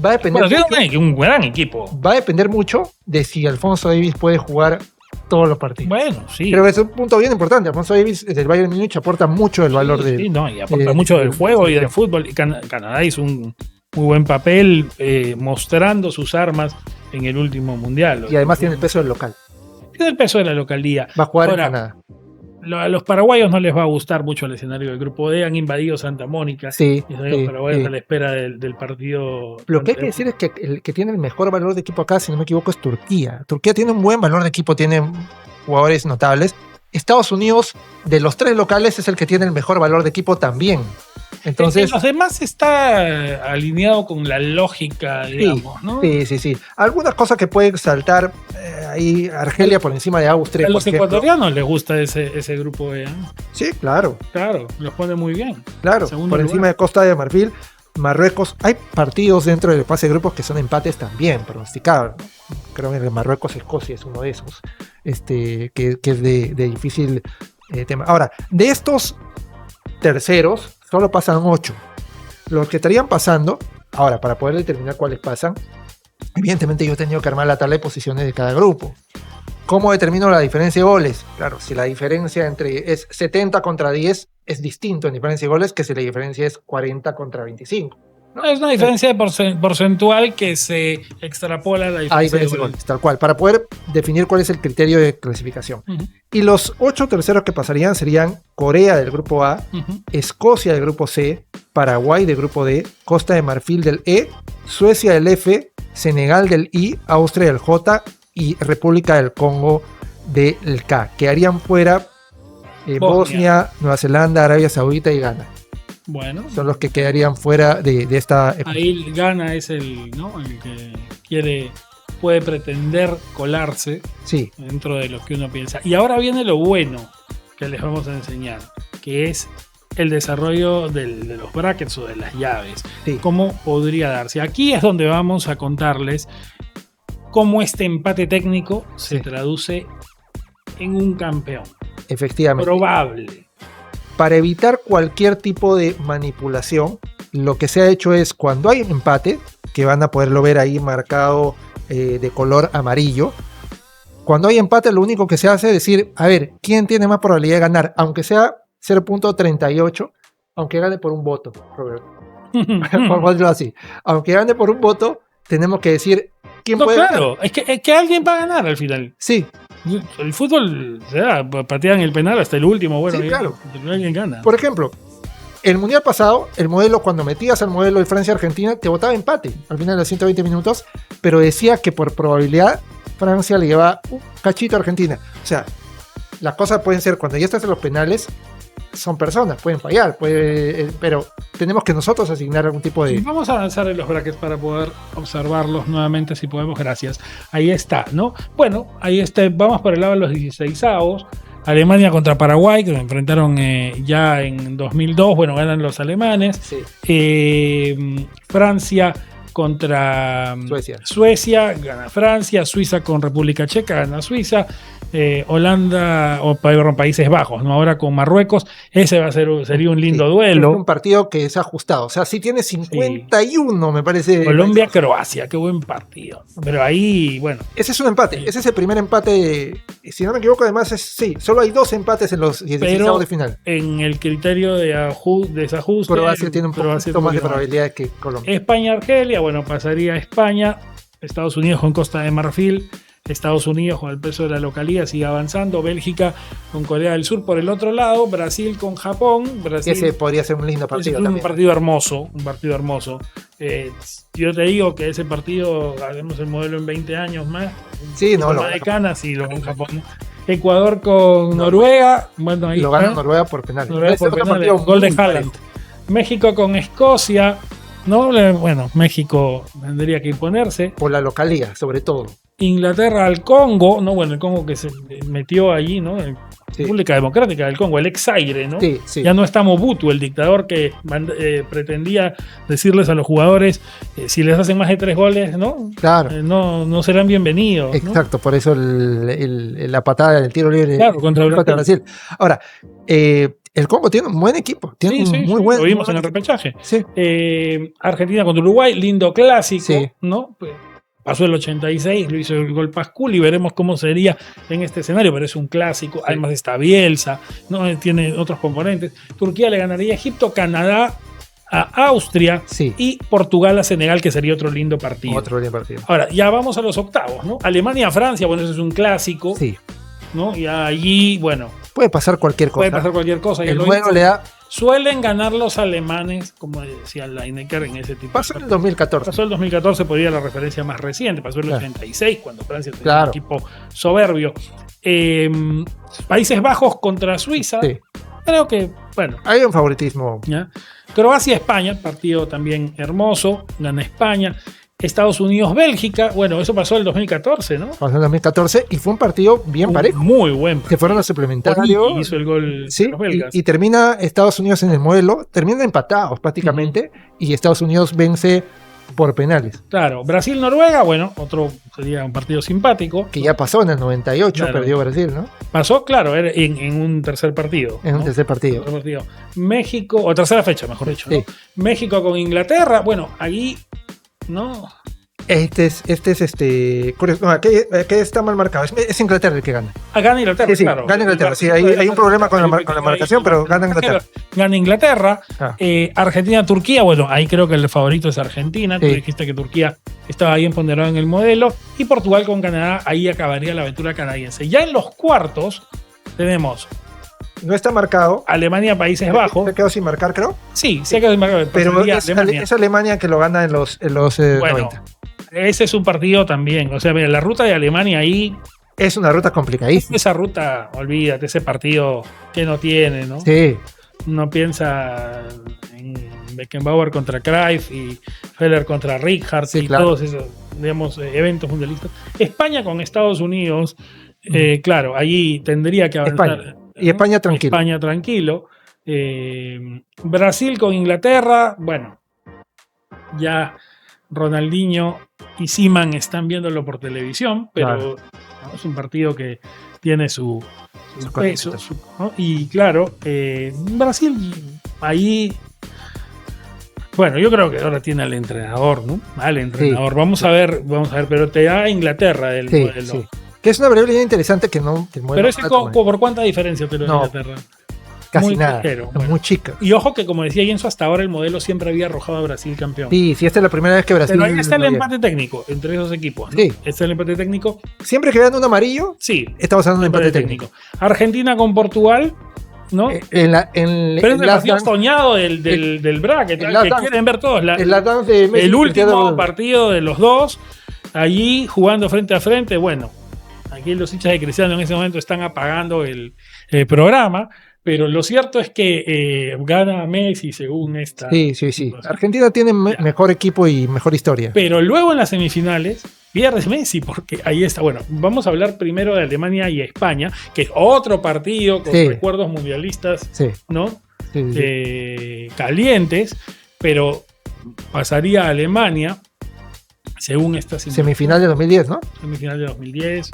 [SPEAKER 2] Va a depender
[SPEAKER 1] tiene un gran equipo.
[SPEAKER 2] Va a depender mucho de si Alphonso Davies puede jugar todos los partidos.
[SPEAKER 1] Bueno, sí.
[SPEAKER 2] Pero es un punto bien importante. Alphonso Davies del Bayern Múnich aporta mucho el valor de...
[SPEAKER 1] Sí, y aporta mucho del juego y del fútbol. Y Canadá hizo un muy buen papel mostrando sus armas en el último mundial.
[SPEAKER 2] Y además tiene el peso del local.
[SPEAKER 1] Tiene el peso de la localía.
[SPEAKER 2] Va a jugar en Canadá.
[SPEAKER 1] A los paraguayos no les va a gustar mucho el escenario del grupo D. Han invadido Santa Mónica.
[SPEAKER 2] Sí,
[SPEAKER 1] y los paraguayos a la espera del partido.
[SPEAKER 2] Lo que hay que decir es que el que tiene el mejor valor de equipo acá, si no me equivoco, es Turquía. Turquía tiene un buen valor de equipo, tiene jugadores notables. Estados Unidos, de los 3 locales, es el que tiene el mejor valor de equipo también. Entonces,
[SPEAKER 1] los demás está alineado con la lógica, digamos, ¿no?
[SPEAKER 2] Sí. Algunas cosas que pueden saltar ahí, Argelia por encima de Austria.
[SPEAKER 1] A los ecuatorianos les gusta ese grupo E.
[SPEAKER 2] Sí, claro.
[SPEAKER 1] Claro, los pone muy bien.
[SPEAKER 2] Claro, por encima de Costa de Marfil, Marruecos. Hay partidos dentro del pase de grupos que son empates también, pronosticados. Creo que Marruecos-Escocia es uno de esos, que es de difícil tema. Ahora, de estos terceros, solo pasan 8. Los que estarían pasando, ahora, para poder determinar cuáles pasan, evidentemente yo he tenido que armar la tabla de posiciones de cada grupo. ¿Cómo determino la diferencia de goles? Claro, si la diferencia es 70 contra 10, es distinto en diferencia de goles que si la diferencia es 40 contra 25.
[SPEAKER 1] ¿No? Es una diferencia porcentual que se extrapola a la diferencia de goles.
[SPEAKER 2] Tal cual, para poder definir cuál es el criterio de clasificación. Uh-huh. Y los 8 terceros que pasarían serían Corea del grupo A, uh-huh, Escocia del grupo C, Paraguay del grupo D, Costa de Marfil del E, Suecia del F, Senegal del I, Austria del J y República del Congo del K. Quedarían fuera Bosnia, Nueva Zelanda, Arabia Saudita y Ghana.
[SPEAKER 1] Bueno,
[SPEAKER 2] son los que quedarían fuera de esta época.
[SPEAKER 1] Ahí Ghana es el que puede pretender colarse, sí, dentro de lo que uno piensa. Y ahora viene lo bueno que les vamos a enseñar, que es el desarrollo de los brackets o de las llaves. Sí. ¿Cómo podría darse? Aquí es donde vamos a contarles cómo este empate técnico se traduce en un campeón.
[SPEAKER 2] Efectivamente.
[SPEAKER 1] Probable.
[SPEAKER 2] Para evitar cualquier tipo de manipulación, lo que se ha hecho es, cuando hay un empate, que van a poderlo ver ahí marcado de color amarillo, cuando hay empate lo único que se hace es decir, a ver, ¿quién tiene más probabilidad de ganar? Aunque sea 0.38, aunque gane por un voto, Roberto. Por decirlo así. Aunque gane por un voto, tenemos que decir quién puede
[SPEAKER 1] ganar. Es que alguien va a ganar al final.
[SPEAKER 2] Sí.
[SPEAKER 1] El fútbol, patean el penal hasta el último, bueno,
[SPEAKER 2] sí, claro.
[SPEAKER 1] Alguien gana.
[SPEAKER 2] Por ejemplo, el mundial pasado, el modelo, cuando metías al modelo de Francia-Argentina, te votaba empate al final de los 120 minutos, pero decía que por probabilidad Francia le llevaba un cachito a Argentina. O sea, las cosas pueden ser, cuando ya estás en los penales, son personas, pueden fallar, pero tenemos que nosotros asignar algún tipo de...
[SPEAKER 1] Vamos a avanzar en los brackets para poder observarlos nuevamente si podemos, gracias. Ahí está, ¿no? Bueno, ahí está, vamos por el lado de los 16avos. Alemania contra Paraguay, que se enfrentaron ya en 2002, bueno, ganan los alemanes. Sí. Francia contra Suecia, gana Francia. Suiza con República Checa, gana Suiza. Holanda o Países Bajos, ¿no? Ahora con Marruecos, ese sería un lindo duelo.
[SPEAKER 2] Es un partido que se ha ajustado, o sea, sí tiene 51, sí, me parece.
[SPEAKER 1] Colombia-Croacia, qué buen partido. Pero ahí, bueno.
[SPEAKER 2] Ese es un empate, ese es el primer empate, si no me equivoco, además solo hay 2 empates en los 16avos de final.
[SPEAKER 1] En el criterio de desajuste,
[SPEAKER 2] Croacia tiene un poquito más de probabilidad que Colombia.
[SPEAKER 1] España-Argelia, bueno, pasaría a España, Estados Unidos con Costa de Marfil, Estados Unidos con el peso de la localía sigue avanzando, Bélgica con Corea del Sur por el otro lado, Brasil con Japón.
[SPEAKER 2] Ese podría ser un lindo partido también.
[SPEAKER 1] Un partido hermoso. Yo te digo que ese partido, haremos el modelo en 20 años más.
[SPEAKER 2] Sí, no,
[SPEAKER 1] de canas y lo con Japón. Ecuador con Noruega. Bueno, ahí
[SPEAKER 2] Lo gana Noruega por penales.
[SPEAKER 1] Noruega por
[SPEAKER 2] Otro
[SPEAKER 1] penales,
[SPEAKER 2] partido
[SPEAKER 1] gol de
[SPEAKER 2] muy
[SPEAKER 1] Haaland.
[SPEAKER 2] parejo.
[SPEAKER 1] México con Escocia. ¿No? Bueno, México tendría que imponerse.
[SPEAKER 2] Por la localía, sobre todo.
[SPEAKER 1] Inglaterra al Congo, ¿no? Bueno, el Congo que se metió allí, ¿no?
[SPEAKER 2] Sí.
[SPEAKER 1] República Democrática del Congo, el ex-Aire, ¿no?
[SPEAKER 2] Sí, sí.
[SPEAKER 1] Ya no está Mobutu, el dictador que pretendía decirles a los jugadores, si les hacen más de 3 goles, ¿no?
[SPEAKER 2] Claro.
[SPEAKER 1] No serán bienvenidos. ¿no?
[SPEAKER 2] Exacto, por eso la patada del tiro libre
[SPEAKER 1] Claro, contra
[SPEAKER 2] Brasil. Ahora, el Congo tiene un buen equipo, tiene
[SPEAKER 1] Sí,
[SPEAKER 2] un muy buen.
[SPEAKER 1] lo vimos
[SPEAKER 2] muy
[SPEAKER 1] en el
[SPEAKER 2] buen
[SPEAKER 1] repechaje.
[SPEAKER 2] Sí.
[SPEAKER 1] Argentina contra Uruguay, lindo clásico,
[SPEAKER 2] Sí.
[SPEAKER 1] ¿no? Pasó el 86, lo hizo el gol Pascual y veremos cómo sería en este escenario, pero es un clásico. Además está Bielsa, ¿no? Tiene otros componentes. Turquía le ganaría a Egipto, Canadá a Austria
[SPEAKER 2] Sí.
[SPEAKER 1] y Portugal a Senegal, que sería otro lindo partido.
[SPEAKER 2] Otro buen partido.
[SPEAKER 1] Ahora, ya vamos a los octavos, ¿no? Alemania-Francia, bueno, eso es un clásico,
[SPEAKER 2] Sí.
[SPEAKER 1] ¿no? Y allí, bueno,
[SPEAKER 2] Puede pasar cualquier cosa.
[SPEAKER 1] puede pasar cualquier cosa. ya
[SPEAKER 2] El
[SPEAKER 1] lo
[SPEAKER 2] juego
[SPEAKER 1] hizo.
[SPEAKER 2] le da.
[SPEAKER 1] Suelen ganar los alemanes, como decía Lineker en ese tipo.
[SPEAKER 2] Pasó en el 2014.
[SPEAKER 1] Pasó el 2014, podría la referencia más reciente. Pasó el
[SPEAKER 2] Claro.
[SPEAKER 1] 86, cuando Francia tenía
[SPEAKER 2] Claro.
[SPEAKER 1] un equipo soberbio. Países Bajos contra Suiza.
[SPEAKER 2] Sí.
[SPEAKER 1] Creo que, bueno,
[SPEAKER 2] Hay un favoritismo.
[SPEAKER 1] ¿ya? Croacia-España, partido también hermoso. Gana España. Estados Unidos-Bélgica. Bueno, eso pasó el 2014, ¿no?
[SPEAKER 2] Pasó en el 2014 y fue un partido bien
[SPEAKER 1] Un
[SPEAKER 2] parejo.
[SPEAKER 1] muy buen.
[SPEAKER 2] Se fueron a suplementarios.
[SPEAKER 1] Origi hizo el gol
[SPEAKER 2] Sí,
[SPEAKER 1] de los belgas.
[SPEAKER 2] y termina Estados Unidos en el modelo, terminan empatados prácticamente, y Estados Unidos vence por penales,
[SPEAKER 1] Claro, Brasil-Noruega, bueno, otro sería un partido simpático.
[SPEAKER 2] que ya pasó en el 98,
[SPEAKER 1] Claro.
[SPEAKER 2] perdió Brasil, ¿no?
[SPEAKER 1] Pasó, claro, era en un tercer partido.
[SPEAKER 2] En un
[SPEAKER 1] ¿no?
[SPEAKER 2] tercer partido.
[SPEAKER 1] Tercer partido. México, o tercera fecha, mejor dicho. ¿no?
[SPEAKER 2] Sí.
[SPEAKER 1] México con Inglaterra, bueno, ahí, ¿no?
[SPEAKER 2] Este es curioso. No, aquí está mal marcado. Es Inglaterra el que gana.
[SPEAKER 1] Gana Inglaterra,
[SPEAKER 2] Sí, sí,
[SPEAKER 1] claro.
[SPEAKER 2] gana Inglaterra. Sí, hay un problema con la marcación, pero gana Inglaterra.
[SPEAKER 1] Gana Inglaterra.
[SPEAKER 2] Ah.
[SPEAKER 1] Argentina-Turquía, bueno, ahí creo que el favorito es Argentina. Tú
[SPEAKER 2] Sí.
[SPEAKER 1] dijiste que Turquía estaba bien ponderado en el modelo. Y Portugal con Canadá, ahí acabaría la aventura canadiense. Ya en los cuartos tenemos
[SPEAKER 2] No está marcado.
[SPEAKER 1] Alemania-Países Bajos.
[SPEAKER 2] Se quedó sin marcar, creo.
[SPEAKER 1] Sí, se ha quedado sin marcar.
[SPEAKER 2] Pero
[SPEAKER 1] Sería
[SPEAKER 2] es
[SPEAKER 1] Alemania.
[SPEAKER 2] Alemania que lo gana en los
[SPEAKER 1] Bueno,
[SPEAKER 2] 90.
[SPEAKER 1] ese es un partido también. O sea, mira, la ruta de Alemania ahí,
[SPEAKER 2] Es una ruta complicadísima.
[SPEAKER 1] esa ruta, olvídate, ese partido que no tiene, ¿no?
[SPEAKER 2] Sí,
[SPEAKER 1] No piensa en Beckenbauer contra Cruyff y Feller contra Rijkaard
[SPEAKER 2] Sí,
[SPEAKER 1] y
[SPEAKER 2] claro.
[SPEAKER 1] todos esos, digamos, eventos mundialistas. España con Estados Unidos, claro, allí tendría que avanzar.
[SPEAKER 2] España. Y España tranquilo.
[SPEAKER 1] España tranquilo. Brasil con Inglaterra, bueno, ya Ronaldinho y Seaman están viéndolo por televisión, pero
[SPEAKER 2] Claro.
[SPEAKER 1] ¿no? Es un partido que tiene su
[SPEAKER 2] Sus
[SPEAKER 1] peso.
[SPEAKER 2] cositas.
[SPEAKER 1] ¿no? Y claro, Brasil ahí, bueno, yo creo que ahora tiene al entrenador, ¿no? Al entrenador. Vamos a ver, pero te da Inglaterra del
[SPEAKER 2] Sí,
[SPEAKER 1] modelo.
[SPEAKER 2] sí. Que es una variable bien interesante que no te mueve.
[SPEAKER 1] Pero ese ¿por cuánta diferencia te lo da
[SPEAKER 2] No,
[SPEAKER 1] Inglaterra?
[SPEAKER 2] casi
[SPEAKER 1] muy
[SPEAKER 2] nada.
[SPEAKER 1] ligero,
[SPEAKER 2] Es
[SPEAKER 1] bueno.
[SPEAKER 2] muy chica.
[SPEAKER 1] Y ojo que, como decía Yenso, hasta ahora el modelo siempre había arrojado a Brasil campeón.
[SPEAKER 2] Sí, esta es la primera vez que Brasil.
[SPEAKER 1] Pero ahí está el
[SPEAKER 2] no llega.
[SPEAKER 1] empate técnico entre esos equipos. ¿no?
[SPEAKER 2] Sí.
[SPEAKER 1] Está el empate técnico.
[SPEAKER 2] Siempre que vean un amarillo,
[SPEAKER 1] Sí,
[SPEAKER 2] estamos hablando de empate técnico.
[SPEAKER 1] Argentina con Portugal, ¿no?
[SPEAKER 2] En
[SPEAKER 1] Pero es el
[SPEAKER 2] Last
[SPEAKER 1] partido
[SPEAKER 2] Dance-
[SPEAKER 1] soñado del bracket,
[SPEAKER 2] el
[SPEAKER 1] el
[SPEAKER 2] Last
[SPEAKER 1] que
[SPEAKER 2] Dance-
[SPEAKER 1] quieren ver todos.
[SPEAKER 2] el Last Dance de Messi,
[SPEAKER 1] El último
[SPEAKER 2] Cristiano-
[SPEAKER 1] partido de los dos, allí jugando frente a frente. Bueno, aquí los hinchas de Cristiano en ese momento están apagando el programa, pero lo cierto es que gana Messi según esta.
[SPEAKER 2] Sí, sí, sí. Argentina tiene mejor equipo y mejor historia.
[SPEAKER 1] Pero luego en las semifinales pierde Messi, porque ahí está. Bueno, vamos a hablar primero de Alemania y España, que es otro partido con
[SPEAKER 2] Sí.
[SPEAKER 1] recuerdos mundialistas,
[SPEAKER 2] Sí,
[SPEAKER 1] ¿no?
[SPEAKER 2] sí, sí.
[SPEAKER 1] Calientes, pero pasaría a Alemania, según esta
[SPEAKER 2] Semifinal de 2010, ¿no?
[SPEAKER 1] semifinal de 2010,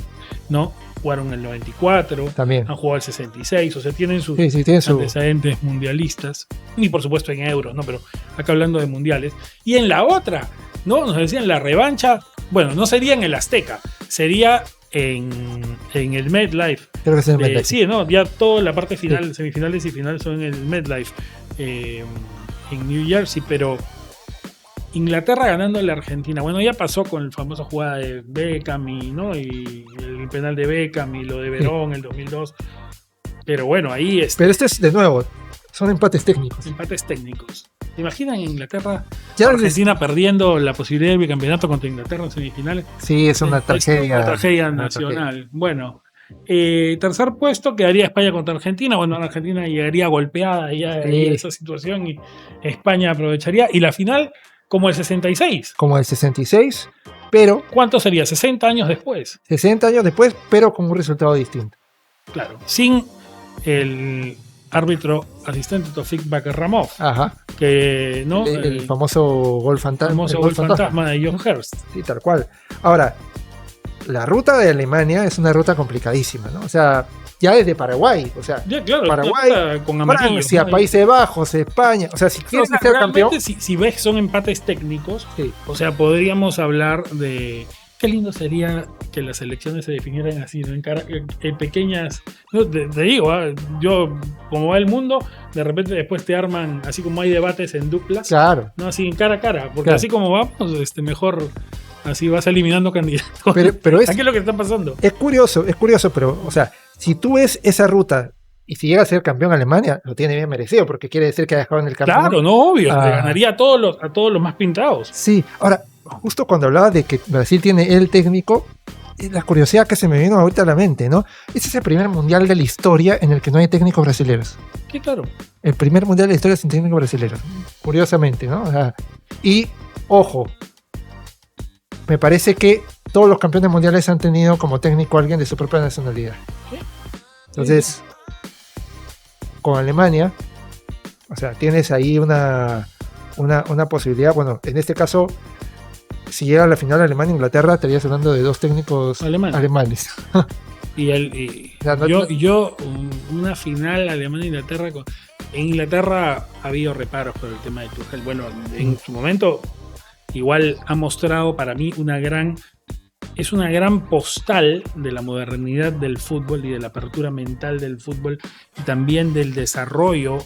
[SPEAKER 1] ¿no? Jugaron el 94,
[SPEAKER 2] También.
[SPEAKER 1] han jugado el 66, o sea, tienen sus
[SPEAKER 2] Sí, sí, tiene su.
[SPEAKER 1] antecedentes mundialistas, y por supuesto en euros, ¿no? Pero acá hablando de mundiales. Y en la otra, ¿no? Nos decían la revancha, bueno, no sería en el Azteca, sería en el MetLife.
[SPEAKER 2] Creo que es el Mendes.
[SPEAKER 1] Sí, ¿no? Ya toda la parte final, semifinales y finales son en el MetLife, en New Jersey, pero Inglaterra ganando a la Argentina. Bueno, ya pasó con la famosa jugada de Beckham ¿no? Y el penal de Beckham y lo de Verón el 2002. Pero bueno, ahí
[SPEAKER 2] Pero este es de nuevo. Son empates técnicos.
[SPEAKER 1] empates técnicos. ¿Te imaginan Inglaterra,
[SPEAKER 2] Ya
[SPEAKER 1] Argentina perdiendo la posibilidad del bicampeonato contra Inglaterra en semifinales?
[SPEAKER 2] Sí, es una
[SPEAKER 1] Es
[SPEAKER 2] tragedia.
[SPEAKER 1] una tragedia
[SPEAKER 2] Una
[SPEAKER 1] nacional. Bueno, Tercer puesto quedaría España contra Argentina. Bueno, Argentina llegaría golpeada ya de esa situación y España aprovecharía. Y la final, como el 66.
[SPEAKER 2] Como el 66, pero...
[SPEAKER 1] ¿Cuánto sería? 60 años después.
[SPEAKER 2] 60 años después, pero con un resultado distinto.
[SPEAKER 1] Claro, sin el árbitro asistente Tofik Bakramov.
[SPEAKER 2] Ajá.
[SPEAKER 1] Que, ¿no?
[SPEAKER 2] El famoso gol fantasma.
[SPEAKER 1] El famoso gol fantasma de John Hurst.
[SPEAKER 2] Sí, tal cual. Ahora, la ruta de Alemania es una ruta complicadísima, ¿no? O sea, ya desde Paraguay, o sea,
[SPEAKER 1] ya, claro,
[SPEAKER 2] Paraguay,
[SPEAKER 1] con
[SPEAKER 2] Francia, ¿no? Países Bajos, España, o sea, si quieres ser campeón...
[SPEAKER 1] Si ves, son empates técnicos,
[SPEAKER 2] sí.
[SPEAKER 1] O sea, podríamos hablar de... Qué lindo sería que las elecciones se definieran así, ¿no? En pequeñas... No, te digo, yo, como va el mundo, de repente después te arman, así como hay debates en duplas,
[SPEAKER 2] claro,
[SPEAKER 1] no así en cara a cara, porque así como vamos, mejor así vas eliminando candidatos.
[SPEAKER 2] Pero es,
[SPEAKER 1] ¿qué es lo que está pasando?
[SPEAKER 2] Es curioso, pero, o sea, si tú ves esa ruta y si llega a ser campeón Alemania, lo tiene bien merecido, porque quiere decir que ha dejado en el campeonato.
[SPEAKER 1] Claro, no, obvio, le ganaría a todos los más pintados.
[SPEAKER 2] Sí, ahora, justo cuando hablaba de que Brasil tiene el técnico, la curiosidad que se me vino ahorita a la mente, ¿no? Este es el primer mundial de la historia en el que no hay técnicos brasileños.
[SPEAKER 1] Sí, claro.
[SPEAKER 2] El primer mundial de la historia sin técnicos brasileños. Curiosamente, ¿no? O sea, y, ojo, me parece que todos los campeones mundiales han tenido como técnico a alguien de su propia nacionalidad.
[SPEAKER 1] ¿Sí?
[SPEAKER 2] Entonces, con Alemania, o sea, tienes ahí una posibilidad. Bueno, en este caso, si llega a la final Alemania-Inglaterra, estarías hablando de dos técnicos alemanes.
[SPEAKER 1] Yo, una final Alemania-Inglaterra. En Inglaterra ha habido reparos por el tema de Tuchel. Bueno, en su momento, igual ha mostrado para mí una gran postal de la modernidad del fútbol y de la apertura mental del fútbol y también del desarrollo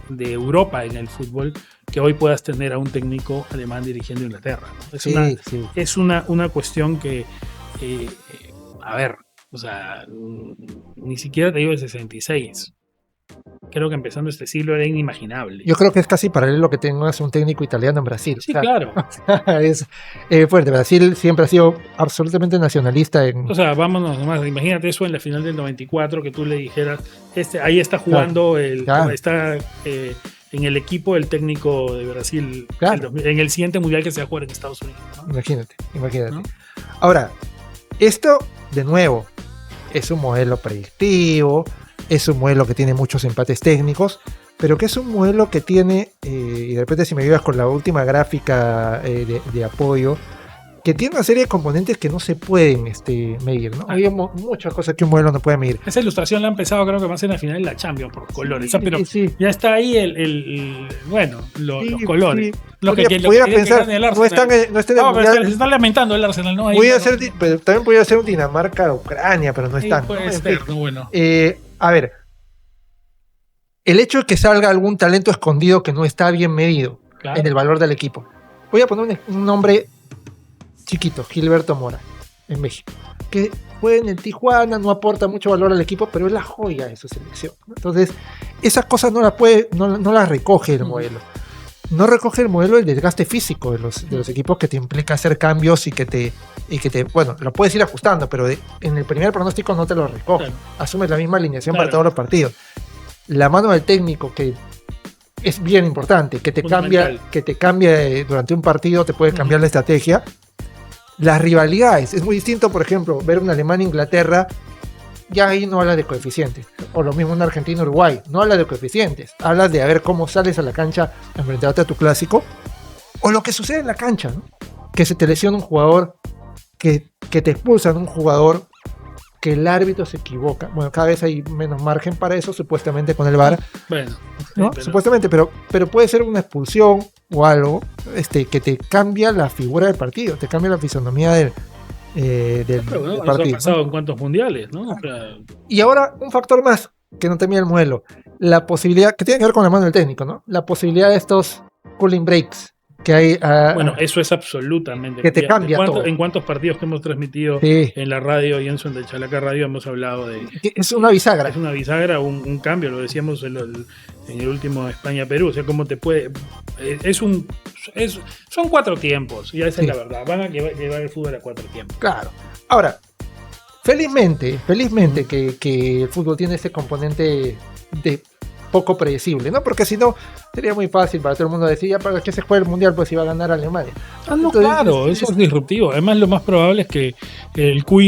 [SPEAKER 1] de Europa en el fútbol, que hoy puedas tener a un técnico alemán dirigiendo Inglaterra, ¿no? Es una cuestión que, a ver, o sea, ni siquiera te digo el 66. Creo que empezando este siglo era inimaginable.
[SPEAKER 2] Yo creo que es casi paralelo que tengas un técnico italiano en Brasil.
[SPEAKER 1] Sí, o sea, claro.
[SPEAKER 2] Es fuerte. Brasil siempre ha sido absolutamente nacionalista.
[SPEAKER 1] O sea, vámonos nomás. Imagínate eso en la final del 94, que tú le dijeras, ahí está jugando, claro. Está en el equipo el técnico de Brasil, claro, en el siguiente mundial que se va a jugar en Estados Unidos, ¿no?
[SPEAKER 2] Imagínate. ¿No? Ahora, esto, de nuevo, es un modelo predictivo. Es un modelo que tiene muchos empates técnicos, pero que es un modelo que tiene, y de repente si me ayudas con la última gráfica de apoyo, que tiene una serie de componentes que no se pueden medir, ¿no? Hay muchas cosas que un modelo no puede medir.
[SPEAKER 1] Esa ilustración la ha empezado, creo que más en la final de la Champions por colores, pero ya está ahí los colores.
[SPEAKER 2] Sí. Pudiera pensar, no están en el mundial.
[SPEAKER 1] Se están lamentando el Arsenal, ¿no?
[SPEAKER 2] Pero también podría ser un Dinamarca-Ucrania, pero no están.
[SPEAKER 1] Puede ser, bueno.
[SPEAKER 2] A ver, el hecho de que salga algún talento escondido que no está bien medido, claro, en el valor del equipo. Voy a poner un nombre chiquito, Gilberto Mora, en México, que juega en el Tijuana, no aporta mucho valor al equipo, pero es la joya de su selección. Entonces, esas cosas no las recoge el modelo. No recoge el modelo del desgaste físico de los equipos, que te implica hacer cambios y que te bueno, lo puedes ir ajustando, pero en el primer pronóstico no te lo recoge. Claro. Asumes la misma alineación, claro, para todos los partidos. La mano del técnico, que es bien importante, que te cambia durante un partido, te puede cambiar la estrategia. Las rivalidades, es muy distinto, por ejemplo, ver un Alemania-Inglaterra, ya ahí no habla de coeficientes, o lo mismo un Argentina-Uruguay, no habla de coeficientes, hablas de a ver cómo sales a la cancha a enfrentarte a tu clásico, o lo que sucede en la cancha, ¿no? Que se te lesiona un jugador, que te expulsan un jugador, que el árbitro se equivoca. Bueno, cada vez hay menos margen para eso, supuestamente con el VAR. Bueno, ¿no? Supuestamente, pero puede ser una expulsión o algo que te cambia la figura del partido, te cambia la fisonomía del partido.
[SPEAKER 1] Eso ha pasado, ¿no? En cuántos mundiales, ¿no? O sea,
[SPEAKER 2] y ahora, un factor más que no tenía el modelo, la posibilidad, que tiene que ver con la mano del técnico, ¿no? La posibilidad de estos cooling breaks que hay.
[SPEAKER 1] Bueno, eso es absolutamente.
[SPEAKER 2] Que te cambia todo.
[SPEAKER 1] En cuántos partidos que hemos transmitido, sí, en la radio y en Son de Chalaca Radio hemos hablado de.
[SPEAKER 2] Es una bisagra.
[SPEAKER 1] Es una bisagra, un cambio, lo decíamos en el último España-Perú. O sea, cómo te puede. Son 4 tiempos, y esa es la verdad. Van a llevar el fútbol a 4 tiempos.
[SPEAKER 2] Claro. Ahora, Felizmente que el fútbol tiene ese componente de poco predecible, ¿no? Porque si no, sería muy fácil para todo el mundo decir, ya para que se juegue el mundial, pues iba a ganar Alemania.
[SPEAKER 1] No, entonces, claro, eso es disruptivo. Además, lo más probable es que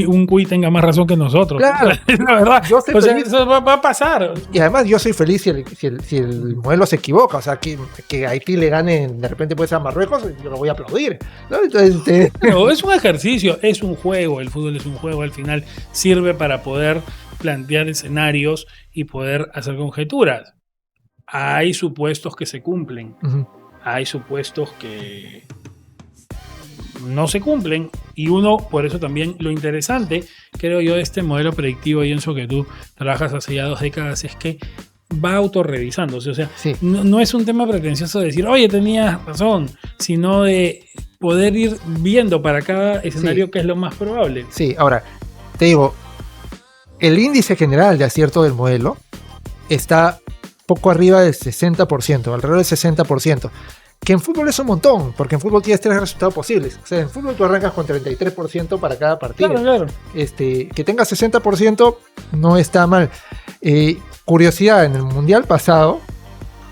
[SPEAKER 1] un cuy tenga más razón que nosotros.
[SPEAKER 2] Claro,
[SPEAKER 1] la verdad.
[SPEAKER 2] O sea,
[SPEAKER 1] eso va a pasar.
[SPEAKER 2] Y además, yo soy feliz si el modelo se equivoca. O sea, que Haití le gane, de repente puede ser a Marruecos, yo lo voy a aplaudir, ¿no? Entonces,
[SPEAKER 1] Pero es un ejercicio, es un juego. El fútbol es un juego. Al final sirve para poder plantear escenarios y poder hacer conjeturas. Hay supuestos que se cumplen. Hay supuestos que no se cumplen, y uno, por eso también lo interesante, creo yo, de este modelo predictivo, y Enzo, que tú trabajas hace ya 2 décadas, es que va autorrevisándose. O sea,
[SPEAKER 2] sí.
[SPEAKER 1] no es un tema pretencioso de decir, oye, tenías razón, sino de poder ir viendo para cada escenario qué es lo más probable.
[SPEAKER 2] Sí, ahora, te digo, el índice general de acierto del modelo está poco arriba del 60%, alrededor del 60%. Que en fútbol es un montón, porque en fútbol tienes 3 resultados posibles. O sea, en fútbol tú arrancas con 33% para cada partido.
[SPEAKER 1] Claro.
[SPEAKER 2] Que tenga 60% no está mal. Curiosidad, en el mundial pasado,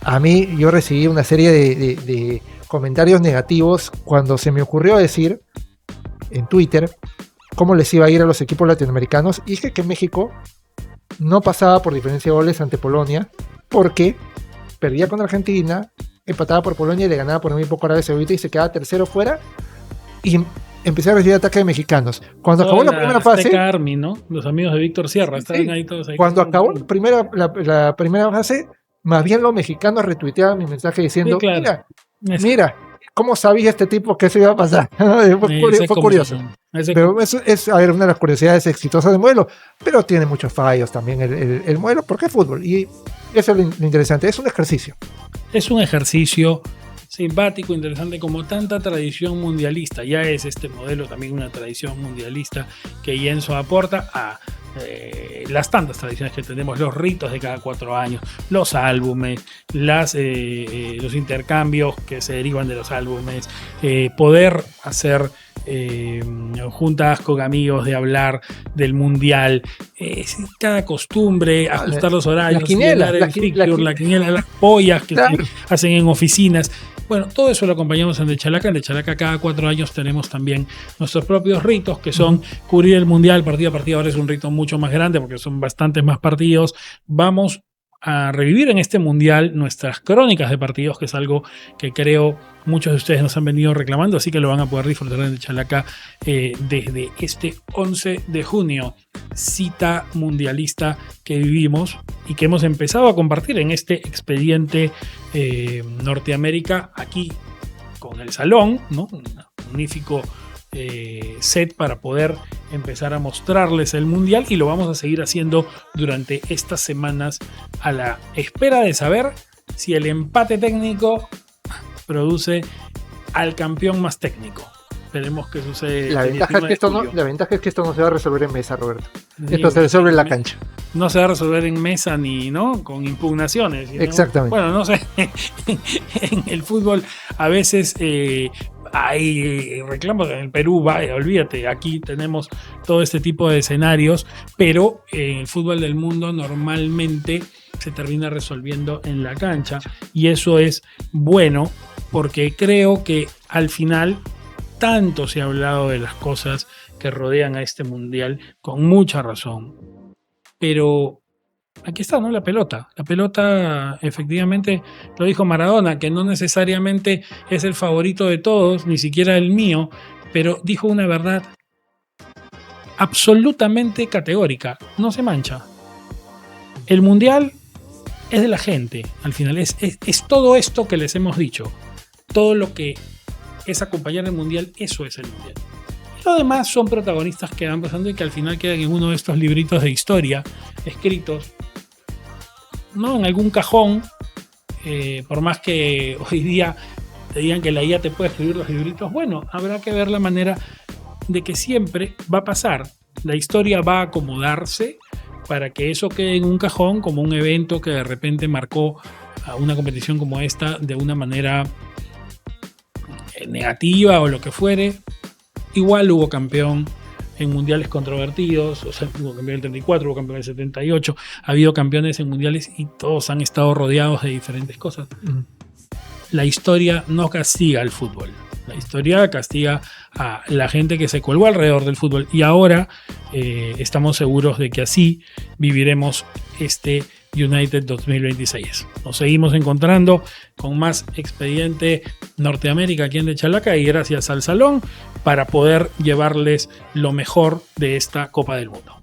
[SPEAKER 2] a mí yo recibí una serie de comentarios negativos cuando se me ocurrió decir en Twitter cómo les iba a ir a los equipos latinoamericanos. Y dije que México no pasaba por diferencia de goles ante Polonia, porque perdía con Argentina, empataba por Polonia y le ganaba por muy poco a Arabia Saudita y se quedaba tercero fuera, y empecé a recibir ataques de mexicanos. Cuando acabó la primera fase,
[SPEAKER 1] Army, ¿no? Los amigos de Víctor Sierra estaban ahí todos ahí.
[SPEAKER 2] Cuando acabó la primera fase, más bien los mexicanos retuiteaban mi mensaje diciendo, sí, claro. mira, ¿cómo sabía este tipo que eso iba a pasar? Fue curioso. Pero eso es, a ver, una de las curiosidades exitosas del modelo, pero tiene muchos fallos también el modelo, porque es fútbol, y eso es lo interesante, es un ejercicio.
[SPEAKER 1] Es un ejercicio simpático, interesante, como tanta tradición mundialista. Ya es este modelo también una tradición mundialista que Yenso aporta a las tantas tradiciones que tenemos, los ritos de cada 4 años, los álbumes, los intercambios que se derivan de los álbumes, poder hacer juntas con amigos de hablar del mundial, cada costumbre, ajustar los horarios, la quiniela, las pollas que se hacen en oficinas. Bueno, todo eso lo acompañamos en De Chalaca. En De Chalaca cada 4 años tenemos también nuestros propios ritos, que son cubrir el mundial partido a partido. Ahora es un rito mucho más grande porque son bastantes más partidos. Vamos a revivir en este mundial nuestras crónicas de partidos, que es algo que creo muchos de ustedes nos han venido reclamando, así que lo van a poder disfrutar en Chalaca desde este 11 de junio, cita mundialista que vivimos y que hemos empezado a compartir en este expediente Norteamérica, aquí con el salón, ¿no? Un magnífico set para poder empezar a mostrarles el mundial, y lo vamos a seguir haciendo durante estas semanas a la espera de saber si el empate técnico produce al campeón más técnico. Esperemos que suceda.
[SPEAKER 2] La ventaja es que esto no se va a resolver en mesa, Roberto. Esto se resuelve en la cancha.
[SPEAKER 1] No se va a resolver en mesa ni, ¿no?, con impugnaciones, sino,
[SPEAKER 2] exactamente.
[SPEAKER 1] Bueno, no sé. En el fútbol a veces hay reclamos. En el Perú, olvídate, aquí tenemos todo este tipo de escenarios, pero en el fútbol del mundo normalmente se termina resolviendo en la cancha, y eso es bueno porque creo que al final tanto se ha hablado de las cosas que rodean a este mundial, con mucha razón, pero aquí está, ¿no? La pelota, efectivamente, lo dijo Maradona, que no necesariamente es el favorito de todos, ni siquiera el mío, pero dijo una verdad absolutamente categórica: no se mancha. El mundial es de la gente, al final es todo esto que les hemos dicho, todo lo que es acompañar el mundial, eso es el mundial. Y lo demás son protagonistas que van pasando y que al final quedan en uno de estos libritos de historia escritos, ¿no?, en algún cajón, por más que hoy día te digan que la IA te puede escribir los libritos. Bueno, habrá que ver la manera de que siempre va a pasar. La historia va a acomodarse para que eso quede en un cajón como un evento que de repente marcó a una competición como esta de una manera negativa o lo que fuere. Igual hubo campeón, en mundiales controvertidos. O sea, hubo campeón del 34, hubo campeón del 78. Ha habido campeones en mundiales y todos han estado rodeados de diferentes cosas. La historia no castiga al fútbol. La historia castiga a la gente que se colgó alrededor del fútbol. Y ahora estamos seguros de que así viviremos este United 2026. Nos seguimos encontrando con más Expediente Norteamérica aquí en De Chalaca, y gracias al Salón para poder llevarles lo mejor de esta Copa del Mundo.